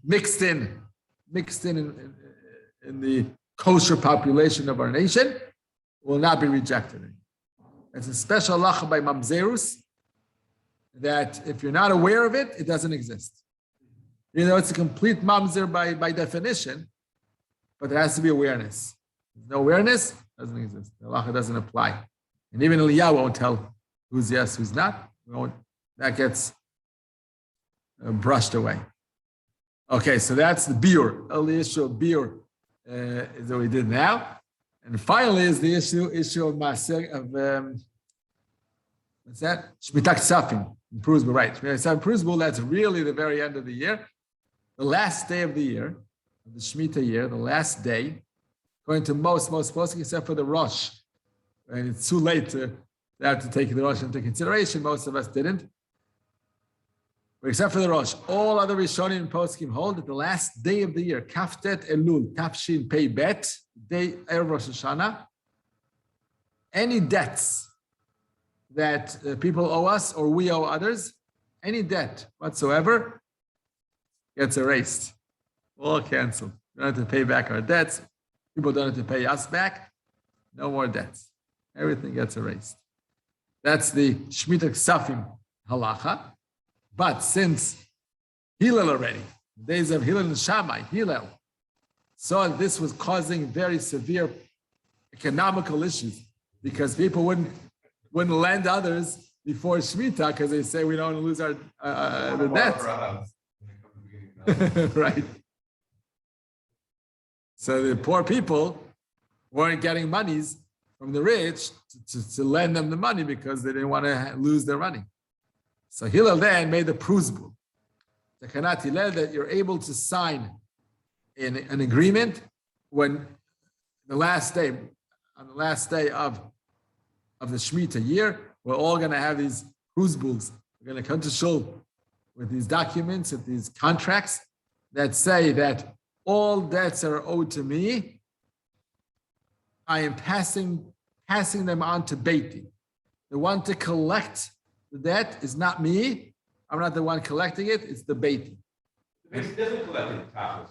mixed in the kosher population of our nation will not be rejected. It's a special halacha by mamzerus that if you're not aware of it, it doesn't exist. You know, it's a complete mamzer by definition, but there has to be awareness. There's no awareness, it doesn't exist. The halacha doesn't apply. And even Eliyahu won't tell who's yes, who's not. That gets brushed away. Okay, so that's the biur. The issue of biur is what we did now. And finally is the issue of Maser, of what's that? Shmita Ksafim, in Pruzbul, right. Shmita Pruzbul, that's really the very end of the year. The last day of the year, of the Shmita year, the last day, according to most poskim, except for the Rosh. And it's too late to have to take the Rosh into consideration. Most of us didn't. But except for the Rosh, all other Rishonim and poskim hold that the last day of the year, Kaftet Elul, Tafshin Pei Bet, day Erev Rosh Hashanah, any debts that people owe us or we owe others, any debt whatsoever gets erased. All canceled. We don't have to pay back our debts. People don't have to pay us back. No more debts. Everything gets erased. That's the Shmita Ksafim halacha. But since Hillel already, the days of Hillel and Shammai, Hillel saw this was causing very severe economical issues because people wouldn't lend others before Shmita because they say we don't want to lose our the debts. Right. So the poor people weren't getting monies from the rich to lend them the money because they didn't want to lose their money. So Hillel then made the Pruzbul. The Kanat Hillel that you're able to sign in an agreement when the last day, on the last day of the Shmita year, we're all going to have these Pruzbuls. We're going to come to Shul with these documents, with these contracts that say that all debts are owed to me. I am passing them on to Beiti. The one to collect the debt is not me. I'm not the one collecting it. It's the Beiti. The Beiti doesn't collect it, Tachlis.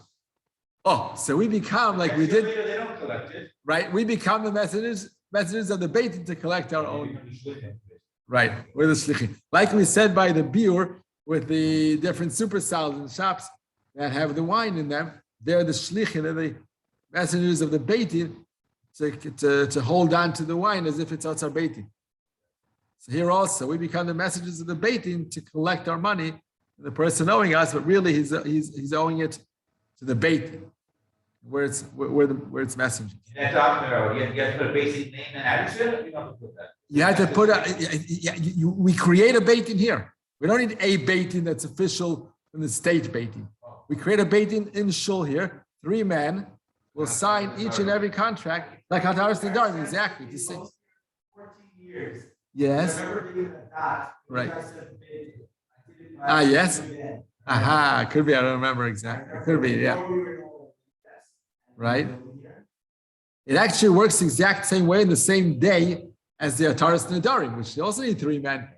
Oh, so we become like we did. They don't collect it. Right, we become the messengers of the Beiti to collect our own. Right, we're the shlichim. Like we said by the Biur, with the different super salads and shops that have the wine in them, they're the shlichim, they're the messengers of the Beiti to hold on to the wine as if it's Otzar Beiti. So here also, we become the messengers of the Beitin to collect our money, the person owing us, but really he's owing it to the Beitin, where it's messengers. In that document, you have to put a basic name and address in it. You don't have to put that. You had to put we create a Beitin here. We don't need a Beitin that's official from the state Beitin. We create a Beitin in Shul here. 3 men will sign each and every contract, like Hataras Nedarim, exactly. To say, 14 years. Yes. I remember giving a dot. Right. I said, Yes. Aha, could be. I don't remember exactly. Could be, yeah. Right. It actually works the exact same way in the same day as the Hataras Nedarim, which you also need 3 men.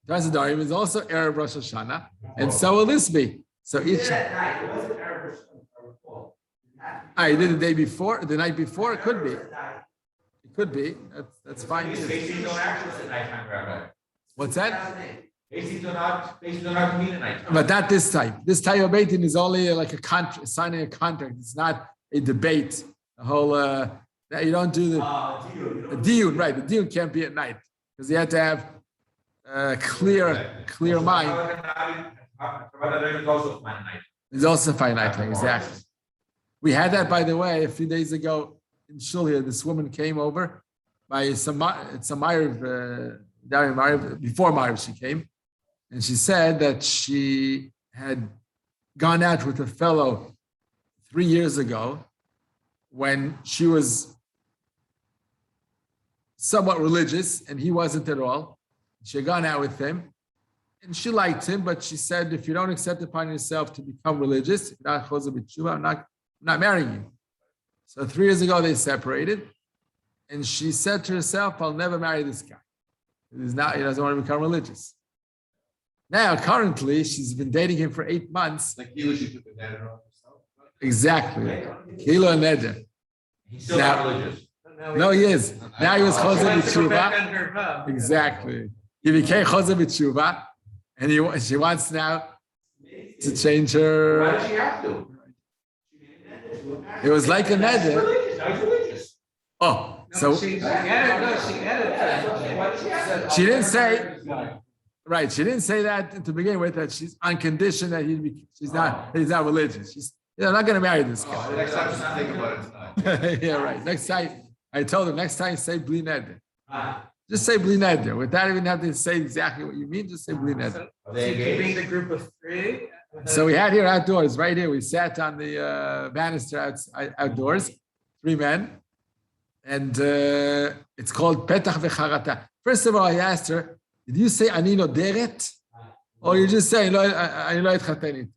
Hataras Nedarim is also Erev Rosh Hashanah, and so will this be. So each. It wasn't Erev Rosh Hashanah. You did the day before, the night before. It could be. It could be. That's fine too. Basics don't access at nighttime, Rabbi. What's that? Basics do not convene at nighttime. But not this type. This type of baiting is only like a contract, signing a contract. It's not a debate. The whole you don't do the diyun, right? The diyun can't be at night because you have to have clear mind. It's also finite time, exactly. We had that, by the way, a few days ago in Shul here. This woman came over by Samayev, before Mayev she came, and she said that she had gone out with a fellow 3 years ago when she was somewhat religious and he wasn't at all. She had gone out with him and she liked him, but she said, if you don't accept upon yourself to become religious, I'm not marrying you. So 3 years ago they separated and she said to herself, I'll never marry this guy. He doesn't want to become religious. Now, currently, she's been dating him for 8 months. Like you, she took the neder off herself. Exactly. Kilo and Neder. He's still not religious. No, he is. Now he was Chozer B'Tshuva. Exactly. He became Chozer B'Tshuva, and she wants now to change her. Why does she have to? It was like a He's Neder. religious. Now he's religious. Oh, so She added. she didn't say. Right, she didn't say that to begin with. That she's on condition that he's not religious. She's not going to marry this guy. The next time, just think about it tonight. Yeah, right. Next time, I told her next time say Bli Neder. Just say Bli Neder. Without even having to say exactly what you mean, just say Bli Neder. Keeping the group of 3. So we had here outdoors, right here. We sat on the banister outdoors, three men, and it's called Petach V'Charata. First of all, I asked her, did you say Ani Noderet? Or you just say, Ani Lo Etchaten?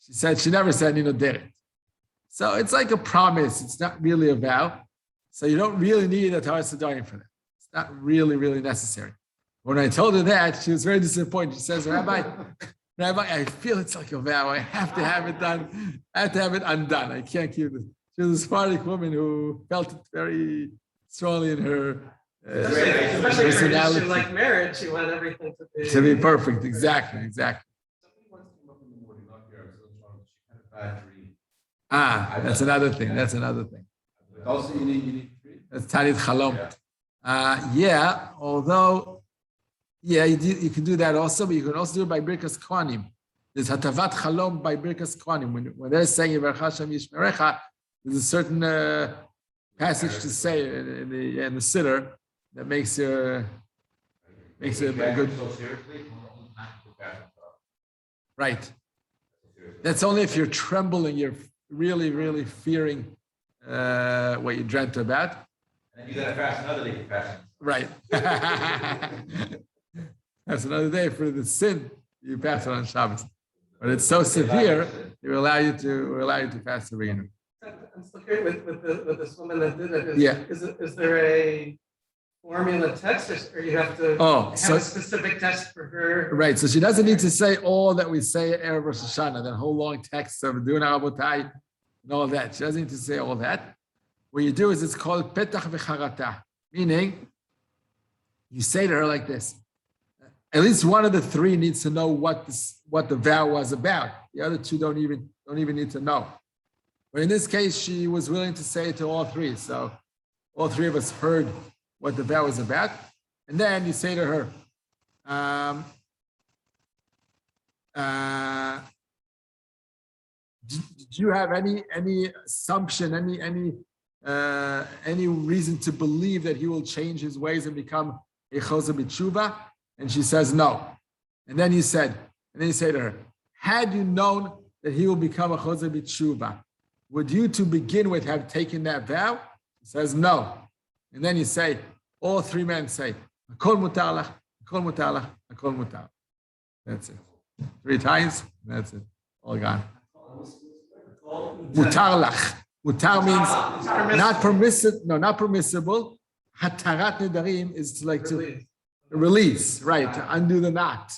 She said she never said Ani Noderet. So it's like a promise. It's not really a vow. So you don't really need a Torah Sidorim for that. It's not really necessary. When I told her that, she was very disappointed. She says, Rabbi, I feel it's like a vow. I have to have it done. I have to have it undone. I can't keep it. She was a Sephardic woman who felt it very strongly in her Especially personality. for like marriage, you want everything to be Perfect. Exactly. Somebody once came up in the morning, not here, so she had a bad dream. That's another thing. But also you need three. That's Tanit Chalom. Although, you can do that also, but you can also do it by Birkas Kohanim. There's Hatavat Chalom by Birkas Kohanim. When they're saying Yivarcha Hashem Yishmerecha, there's a certain passage to say in the Siddur that makes a good. Right. That's only if you're trembling, you're really fearing what you dreamt about. And you gotta fast another day for fasting. Right. That's another day for the sin you pass it on Shabbos. But it's so severe, it will allow you to fast the beginning. I'm still curious with this woman that did it. Is there a formula text, or you have to have a specific text for her? Right. So she doesn't need to say all that we say at Erev Rosh Hashanah, that whole long text of Duna Rabotai and all that. She doesn't need to say all that. What you do is it's called Petach V'Charata, meaning you say to her like this. At least one of the three needs to know what the vow was about. The other two don't even need to know. But in this case, she was willing to say it to all three. So all three of us heard what the vow was about. And then you say to her, did you have any assumption, any reason to believe that he will change his ways and become a Chozer B'Tshuva? And she says no. And then you say to her, had you known that he will become a Chozer B'Tshuva, would you to begin with have taken that vow? He says no. And then you say, all three men say, Akol mutar lach, Akol mutar lach, Akol mutar. That's it. 3 times, that's it. All gone. Mutar lach. Mutar means not permissible. No, not permissible. Hatarat nedarim is like to release, right? To undo the knot.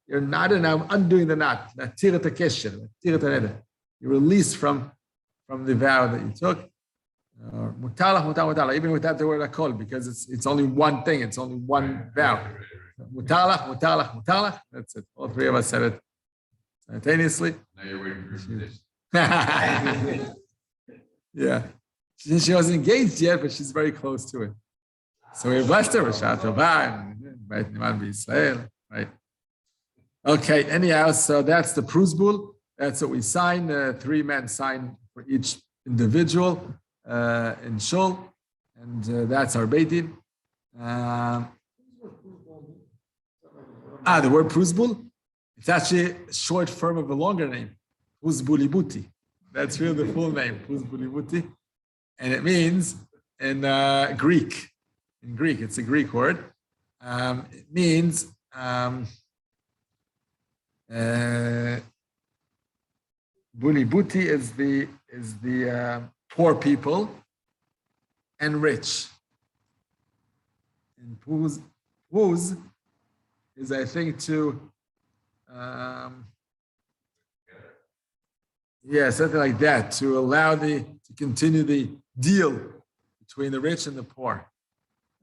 You're not enough undoing the knot. You release from the vow that you took. Mutalach, even without the word akol, because it's only one thing, it's only one vow. Mutalach. That's it. All three of us said it simultaneously. Now you're waiting for your decision. Yeah. She wasn't engaged yet, but she's very close to it. So we blessed her with Shah Tovah, right? Okay, anyhow, so that's the Pruzbul. That's what we sign. 3 men sign for each individual in Shul, and that's our Beit Din. The word Pruzbul, it's actually a short form of a longer name, Pruzbulibuti. That's really the full name, Pruzbulibuti. And it means in Greek, it's a Greek word. It means Bulibuti is the poor people and rich. And Puz is, I think, to something like that, to allow to continue the deal between the rich and the poor.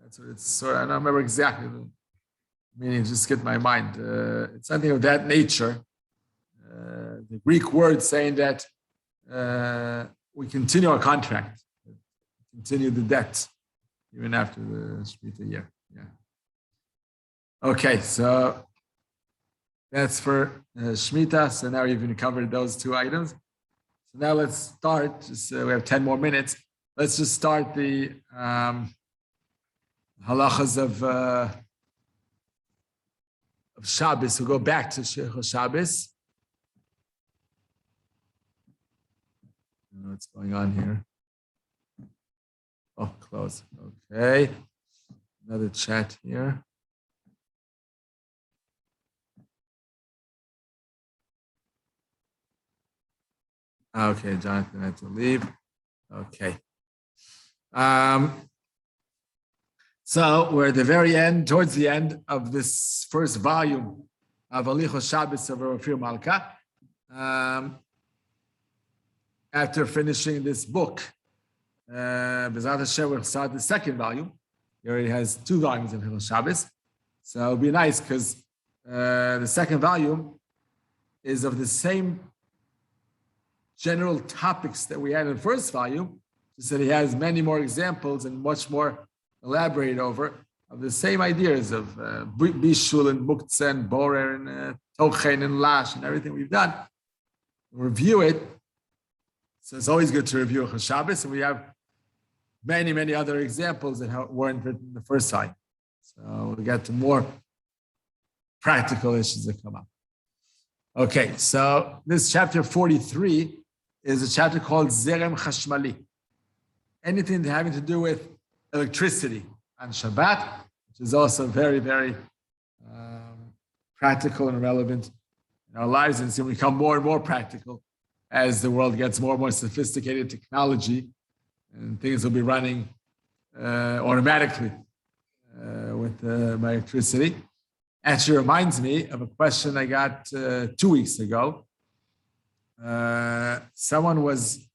That's what it's sort of, I don't remember exactly the meaning, just skipped my mind. It's something of that nature. The Greek word saying that we continue our contract, continue the debt, even after the Shmita year. Yeah. Okay, so that's for Shmita. So now we've covered those 2 items. So now let's start. We have 10 more minutes. Let's just start the halachas of Shabbos. We'll go back to Shabbos. I don't know what's going on here. Oh, close. Okay. Another chat here. Okay, Jonathan had to leave. Okay. So we're at the very end, towards the end of this first volume of Alichos Shabbos of Rav Ophir Malka. After finishing this book, B'ezrat Hashem will start the second volume. He already has 2 volumes in Alichos Shabbos. So it'll be nice because the second volume is of the same general topics that we had in the first volume, just that he has many more examples and much more elaborate over of the same ideas of Bishul and Muktzah and Borer and Tochen and Lash and everything we've done. We'll review it. So it's always good to review Alichos Shabbos, and we have many, many other examples that weren't written the first time. So we'll get to more practical issues that come up. Okay, so this chapter 43 is a chapter called Zerem Chashmali. Anything having to do with electricity on Shabbat, which is also very, very practical and relevant in our lives, and it's going to become more and more practical as the world gets more and more sophisticated technology, and things will be running automatically with electricity. Actually reminds me of a question I got 2 weeks ago. Someone was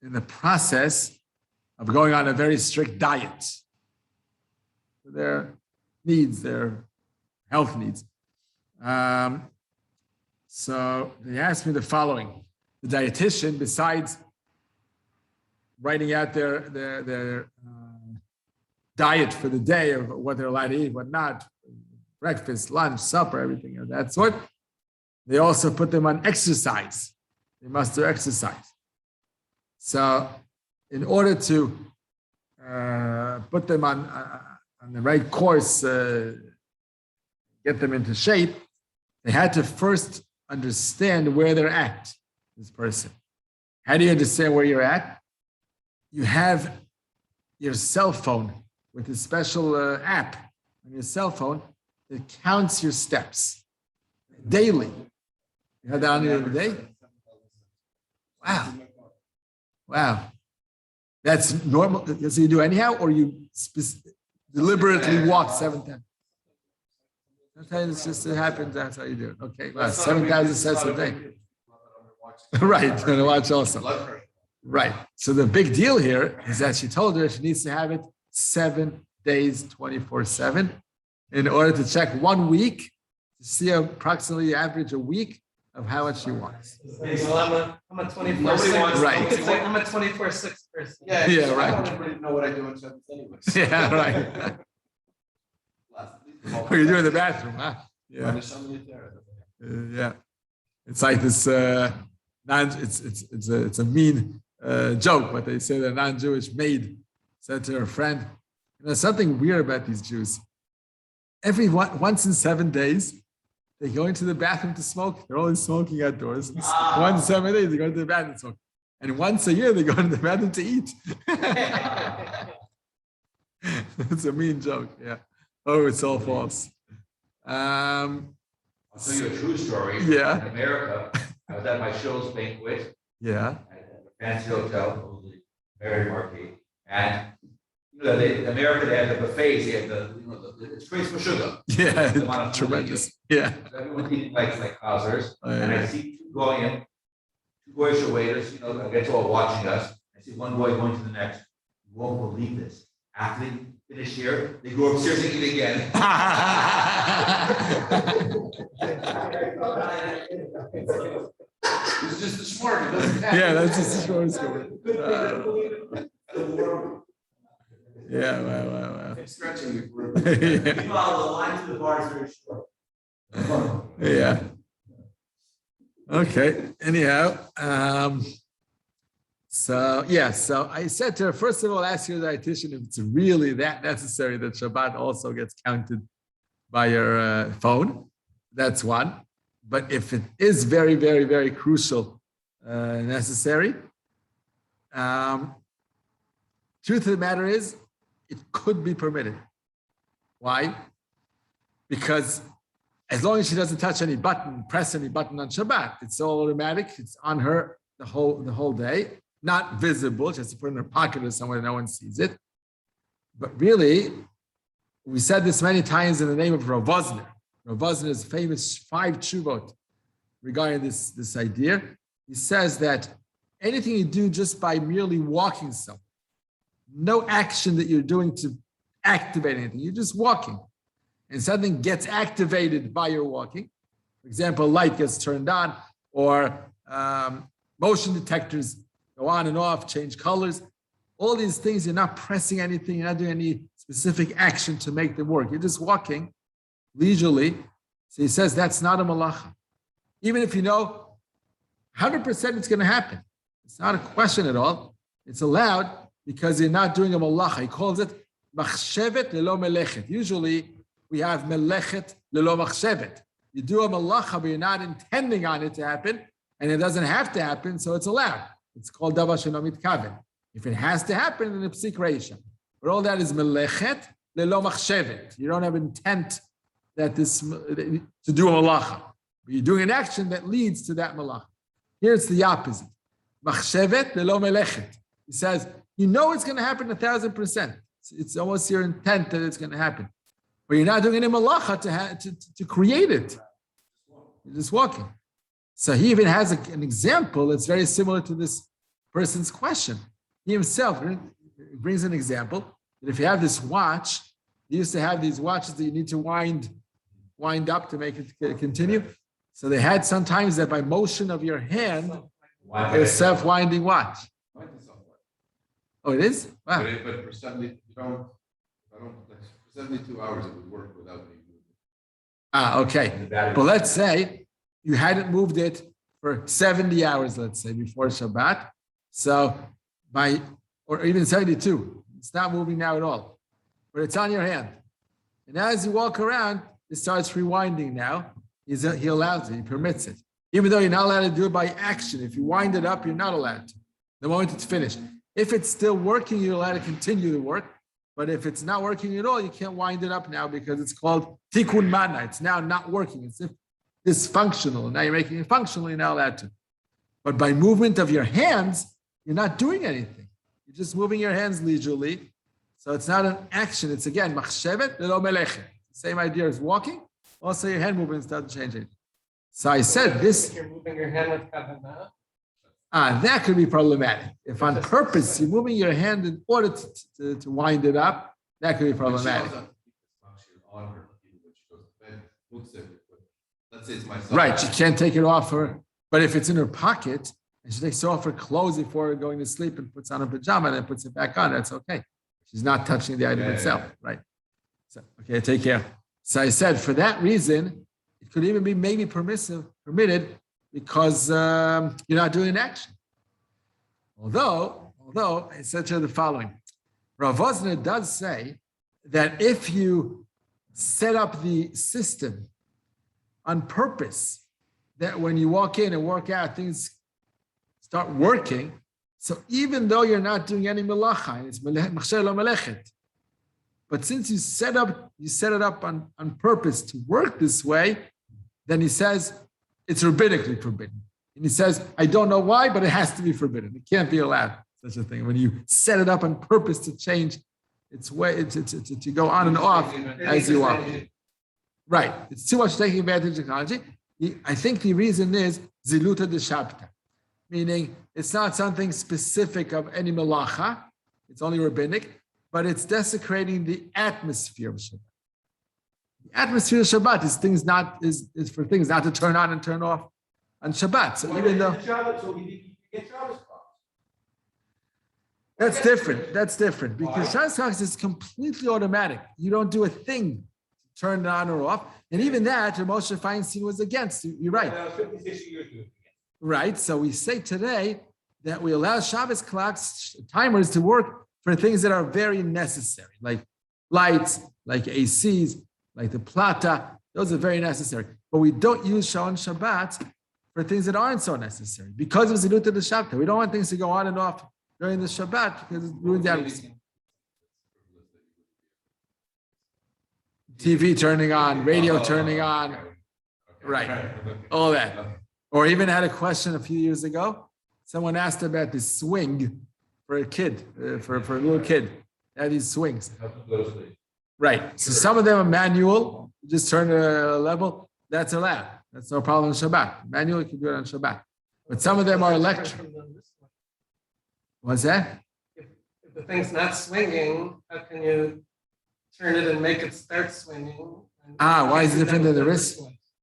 in the process of going on a very strict diet for their needs, their health needs. So they asked me the following. The dietitian, besides writing out their diet for the day of what they're allowed to eat, what not, breakfast, lunch, supper, everything of that sort, they also put them on exercise. They must do exercise. So in order to put them on the right course, get them into shape, they had to first understand where they're at, this person. How do you understand where you're at? You have your cell phone with a special app on your cell phone that counts your steps daily. You have that on the other day? Wow. Wow. That's normal. So you do anyhow, or you deliberately walk 7 times? Sometimes it happens, that's how you do it. Okay, well, 7,000 steps a day. Right, and watch also. Right. So the big deal here is that she told her she needs to have it 7 days, 24/7, in order to check 1 week to see approximately average a week of how much she wants. Well, I'm a 24/6. Right. I'm a 24/6 person. Yeah, right. I don't really know what I do in Shabbos anyway. Yeah, right. What are you doing in the bathroom, huh? Yeah. Yeah. It's like this it's a mean joke, but they say that a non-Jewish maid said to her friend, something weird about these Jews. Once in 7 days, they go into the bathroom to smoke. They're only smoking outdoors. Once in 7 days, they go into the bathroom to smoke. And once a year, they go into the bathroom to eat. It's a mean joke, yeah. Oh, it's all false. I'll tell you a true story. Yeah. In America, I was at my show's banquet. Yeah. At a fancy hotel, very marquee. And in America, they have the buffets. They have it's crazy for sugar. Yeah, tremendous. Yeah. So everyone's eating like Chazars. And I see two going in, two Goyish waiters, I guess all watching us. I see one boy going to the next. You won't believe this. After they finish here, they go upstairs and eat again. It's just a smart. Yeah, that's just a short story. Yeah, wow. I'm stretching it. Yeah. Meanwhile, the line to the bar is very short. Yeah. Okay. Anyhow, so I said to her, first of all, ask your dietitian if it's really that necessary that Shabbat also gets counted by your phone. That's one. But if it is very, very, very crucial, necessary, Truth of the matter is, it could be permitted. Why? Because as long as she doesn't touch any button, press any button on Shabbat, it's all automatic. It's on her the whole day, not visible. She has to put it in her pocket or somewhere no one sees it. But really, we said this many times in the name of Rav Wosner. Rav Wosner's famous 5 tshuvot regarding this idea. He says that anything you do just by merely walking somewhere, no action that you're doing to activate anything, you're just walking. And something gets activated by your walking. For example, light gets turned on, or motion detectors go on and off, change colors. All these things, you're not pressing anything, you're not doing any specific action to make them work. You're just walking leisurely. So he says that's not a malacha. Even if you know 100% it's going to happen. It's not a question at all. It's allowed because you're not doing a malacha. He calls it machshevet lelo melechet. Usually we have melechet lelo machshevet. You do a malacha, but you're not intending on it to happen, and it doesn't have to happen, so it's allowed. It's called davar shelo mitkaven. If it has to happen, then it's psik reisha. But all that is melechet lelo machshevet. You don't have intent that to do a malacha, but you're doing an action that leads to that malacha. Here it's the opposite. Machshevet lelo melechet. He says, you know it's going to happen 1,000%. It's almost your intent that it's going to happen. But you're not doing any malacha to create it. You're just walking. So he even has an example that's very similar to this person's question. He himself brings an example that if you have this watch, he used to have these watches that you need to wind up to make it continue. So they had sometimes that by motion of your hand, a self-winding watch. Oh, it is? Wow. But for 72 hours, it would work without me moving. Okay. But let's say you hadn't moved it for 70 hours, let's say, before Shabbat. So or even 72, it's not moving now at all, but it's on your hand. And as you walk around, it starts rewinding now. He allows it, he permits it. Even though you're not allowed to do it by action. If you wind it up, you're not allowed to. The moment it's finished. If it's still working, you're allowed to continue to work. But if it's not working at all, you can't wind it up now because it's called tikkun mana. It's now not working. It's dysfunctional. Now you're making it functional, you're not allowed to. But by movement of your hands, you're not doing anything. You're just moving your hands leisurely. So it's not an action. It's again, machshevet lelo melechet. Same idea as walking. Also, your hand movements doesn't change it. So I said this. If you're moving your hand with kavanah. That could be problematic. If on purpose you're moving your hand in order to wind it up, that could be problematic. Let's say it's my son. Right, she can't take it off her. But if it's in her pocket and she takes off her clothes before going to sleep and puts on a pajama and then puts it back on, that's okay. She's not touching the item itself, right? So, okay, take care. So I said for that reason, it could even be maybe permitted because you're not doing an action. Although I said to her the following, Rav Wosner does say that if you set up the system on purpose, that when you walk in and work out, things start working. So even though you're not doing any melacha, it's machsher lo melechet, but since you set it up on purpose to work this way, then he says it's rabbinically forbidden. And he says, I don't know why, but it has to be forbidden. It can't be allowed, such a thing. When you set it up on purpose to change its way, to go on and off as you walk. Right. It's too much taking advantage of technology. I think the reason is ziluta de shabta, meaning it's not something specific of any melacha. It's only rabbinic, but it's desecrating the atmosphere of Shabbat. The atmosphere of Shabbat is for things not to turn on and turn off on Shabbat. So even though that's different because Shabbos is completely automatic. You don't do a thing to turn it on or off, and even that, Moshe Feinstein was against. You're right. 56 years ago. Right. So we say today that we allow Shabbos clocks, timers to work for things that are very necessary, like lights, like ACs, like the plata. Those are very necessary. But we don't use Shaon Shabbat for things that aren't so necessary because of Zilut de Shabbat. We don't want things to go on and off during the Shabbat because it ruins the atmosphere. TV turning on, radio turning on, right, all that. Or even had a question a few years ago. Someone asked about the swing for a kid, for a little kid. They have these swings. Right. So some of them are manual. You just turn a level. That's allowed. That's no problem on Shabbat. Manual, you can do it on Shabbat. But some of them are electric. What's that? If the thing's not swinging, how can you turn it and make it start swinging? Why is it different than the wrist?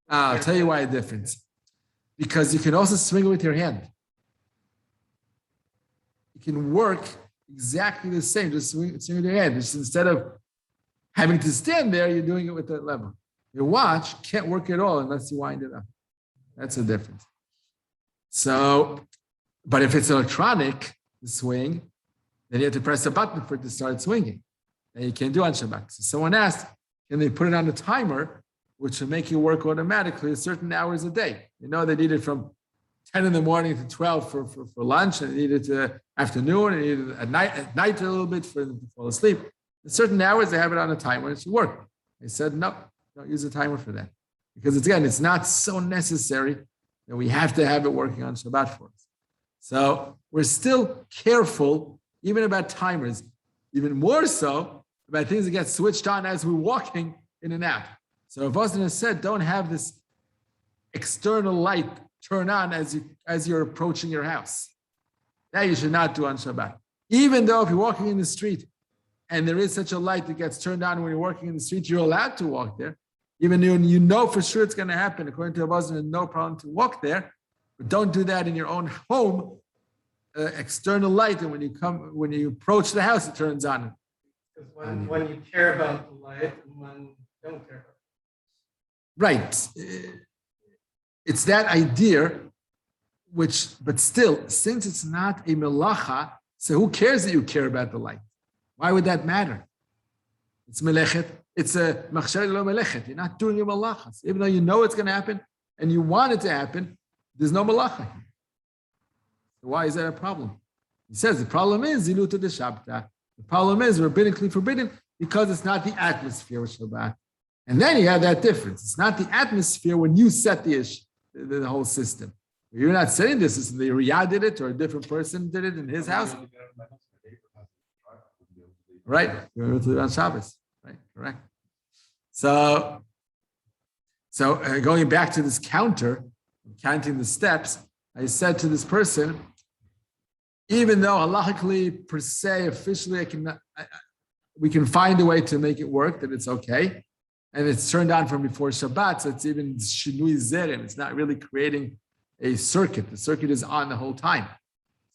I'll tell you why it's different. Because you can also swing it with your hand. You can work exactly the same, just swing with your hand. Just instead of having to stand there, you're doing it with that lever. Your watch can't work at all unless you wind it up. That's the difference. So, but if it's electronic, the swing, then you have to press a button for it to start swinging. And you can't do on Shabbat. So someone asked, can they put it on a timer, which will make you work automatically certain hours a day? You know, they need it from 10 in the morning to 12 for lunch, and they need it afternoon, and they need it at night a little bit for them to fall asleep. At certain hours, they have it on a timer, and it should work. They said, no, don't use a timer for that. Because again, it's not so necessary that we have to have it working on Shabbat for us. So we're still careful, even about timers, even more so about things that get switched on as we're walking in and out. So if Austin has said, don't have this external light turn on as you're approaching your house. That you should not do on Shabbat. Even though if you're walking in the street and there is such a light that gets turned on when you're walking in the street, you're allowed to walk there. Even though you know for sure it's going to happen, according to Abazin, no problem to walk there. But don't do that in your own home, external light. And when you approach the house, it turns on. Because when you care about the light and when you don't care about it. Right. It's that idea, but still, since it's not a melacha, so who cares that you care about the light? Why would that matter? It's melechet. It's a machsher lo melechet. You're not doing a melacha. Even though you know it's going to happen and you want it to happen, there's no melacha. So why is that a problem? He says the problem is ziluta de Shabta. The problem is rabbinically forbidden because it's not the atmosphere of Shabbat. And then you have that difference. It's not the atmosphere when you set the issue, the whole system. You're not setting this. It's the Riyadh did it or a different person did it in his house. Right. You're able to do it on Shabbos. Right. Correct. So going back to this counting the steps, I said to this person, even though halachically, per se, officially, we can find a way to make it work, that it's okay. And it's turned on from before Shabbat, so it's even shinui zerem. It's not really creating a circuit. The circuit is on the whole time.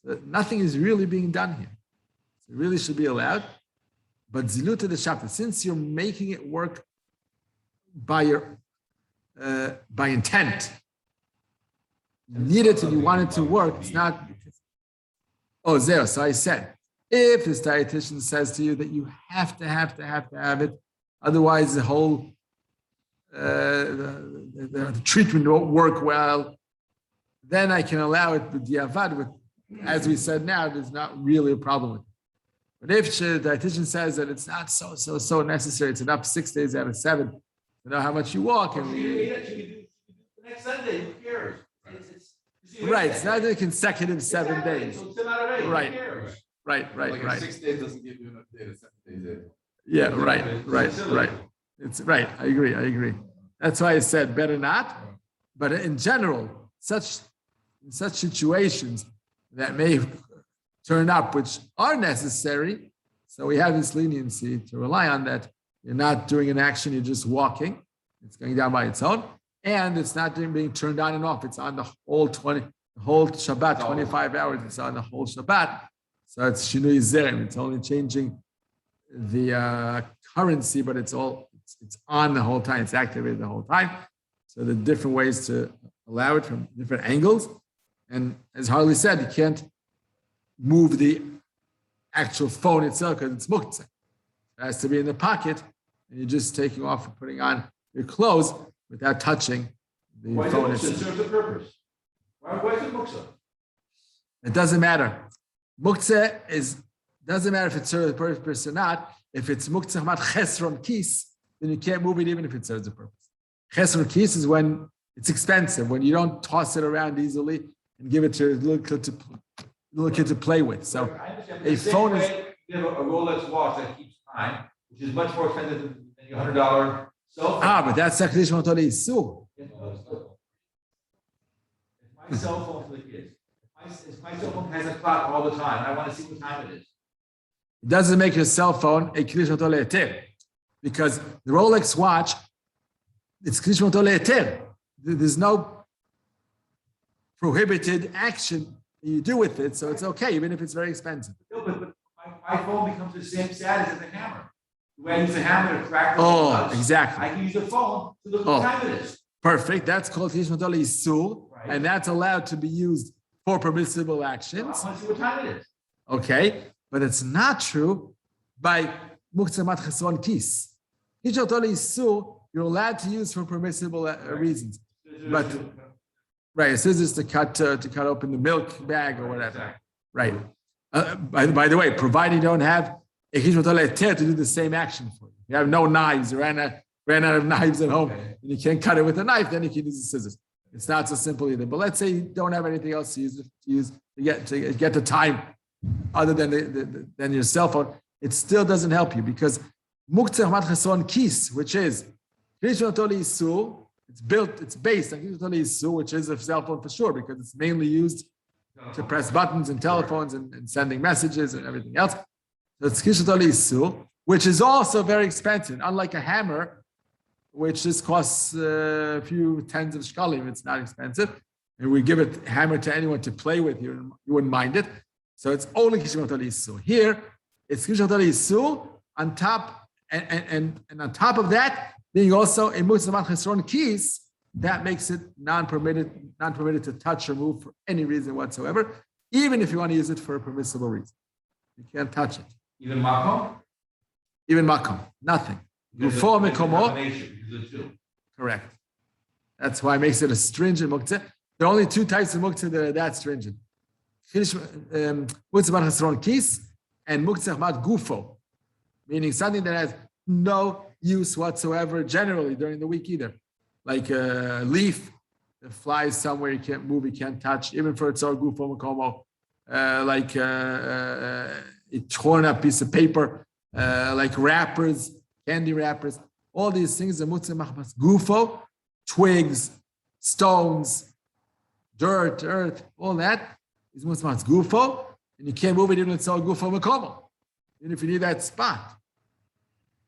So nothing is really being done here. So it really should be allowed. But ziluta de Shabbat, since you're making it work by intent, you need it and you want it to work, it's not. Oh, zero. So I said, if this dietitian says to you that you have to have it, otherwise the whole the treatment won't work well, then I can allow it with diavad. As we said now, there's not really a problem with it. But if the dietitian says that it's not so necessary, it's enough 6 days out of 7 to know how much you walk. And you can do the next Sunday, who cares? Right, it's not the consecutive 7 days. So 10 out of 8, Right. Who cares? Right. 6 days doesn't give you enough data, 7 days in. Yeah, right. It's right. I agree. That's why I said better not. But in general, in such situations that may turn up, which are necessary, so we have this leniency to rely on that. You're not doing an action, you're just walking. It's going down by its own. And it's not being turned on and off. It's on the whole Shabbat, 25 hours. It's on the whole Shabbat. So it's shinui zerem. It's only changing the currency, but it's on the whole time. It's activated the whole time. So there are different ways to allow it from different angles. And as Harley said, you can't move the actual phone itself because it's muktzah. It has to be in the pocket, and you're just taking off and putting on your clothes without touching the phone itself. It serves a purpose. Why is it muktzah? It doesn't matter. Muktzah doesn't matter if it serves a purpose or not. If it's muktzah mat chesron kis, then you can't move it even if it serves a purpose. Chesed Kis is when it's expensive, when you don't toss it around easily and give it to a little kid to play with. So a phone is. You have a Rolex watch that keeps time, which is much more expensive than your $100 cell phone. But that's a Krish Matoli Isur. It's my cell phone for the kids. If my cell phone has a clock all the time, I want to see what time it is. It doesn't make your cell phone a Krish Matoli Eter, because the Rolex watch, it's Krish Matoli Eter. There's no prohibited action you do with it, so it's okay, even if it's very expensive. No, but my phone becomes the same status as the hammer. The way I use the hammer to track the exactly. I can use the phone to look what time it is. Perfect. That's called Krish Matoli Isur, and that's allowed to be used for permissible actions. I want to see what time it is. Okay, but it's not true by Muktzah Chesron Kis. Krish Matoli Isur, you're allowed to use for permissible reasons. But scissors to cut open the milk bag or whatever. Right. By the way, provided you don't have a Krish Matoli Eter to do the same action for you. You have no knives, you ran out of knives at home, and you can't cut it with a knife, then you can use the scissors. It's not so simple either. But let's say you don't have anything else to use to get the time other than your cell phone. It still doesn't help you because Muktzah Chesron Kis, which is Krish Matoli Isur, it's based on Krish Matoli Isur, which is a cell phone for sure, because it's mainly used to press buttons and telephones and sending messages and everything else. So it's Krish Matoli Isur, which is also very expensive, unlike a hammer, which just costs a few tens of shkalim. It's not expensive. And we give a hammer to anyone to play with, you wouldn't mind it. So it's only Krish Matoli Isur. Here, it's Krish Matoli Isur on top, and on top of that, being also a Muktzah Chesron Kis, that makes it non-permitted to touch or move for any reason whatsoever, even if you want to use it for a permissible reason. You can't touch it. Even makom? Even makom, nothing. Before mekomo. Correct. That's why it makes it a stringent muktzah. There are only two types of muktzah that are that stringent. Muktzah Chesron Kis and Muktzah Gufo, meaning something that has no use whatsoever generally during the week either. Like a leaf that flies somewhere you can't move, you can't touch, even for its own Gufo Mekomo, like a torn up piece of paper, like wrappers, candy wrappers, all these things are Muktzah Machmas Gufo, twigs, stones, dirt, earth, all that is Muktzah Machmas Gufo, and you can't move it even with its own Gufo Mekomo, even if you need that spot.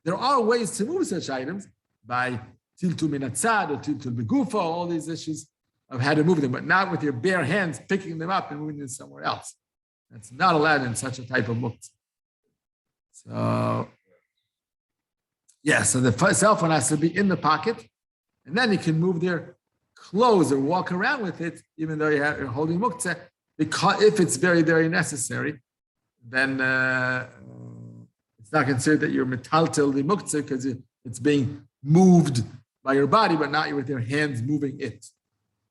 There are ways to move such items by tiltul minatzad or tiltul begufo, all these issues of how to move them, but not with your bare hands picking them up and moving them somewhere else. That's not allowed in such a type of muktzah. So, so the cell phone has to be in the pocket, and then you can move their clothes or walk around with it, even though you're holding muktzah, because if it's very, very necessary, then it's not considered that you're metaltel the muktzah because it's being moved by your body, but not with your hands moving it.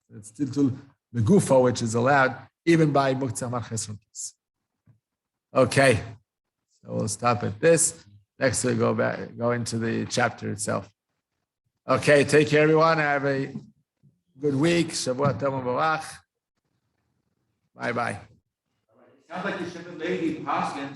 So it's tiltul megufo, which is allowed even by muktzah chesron kis. Okay, so we'll stop at this. Next we'll go into the chapter itself. Okay, take care, everyone. Have a good week. Shavua tov u'barach. Bye-bye. Sounds like you should have lady Hoskins.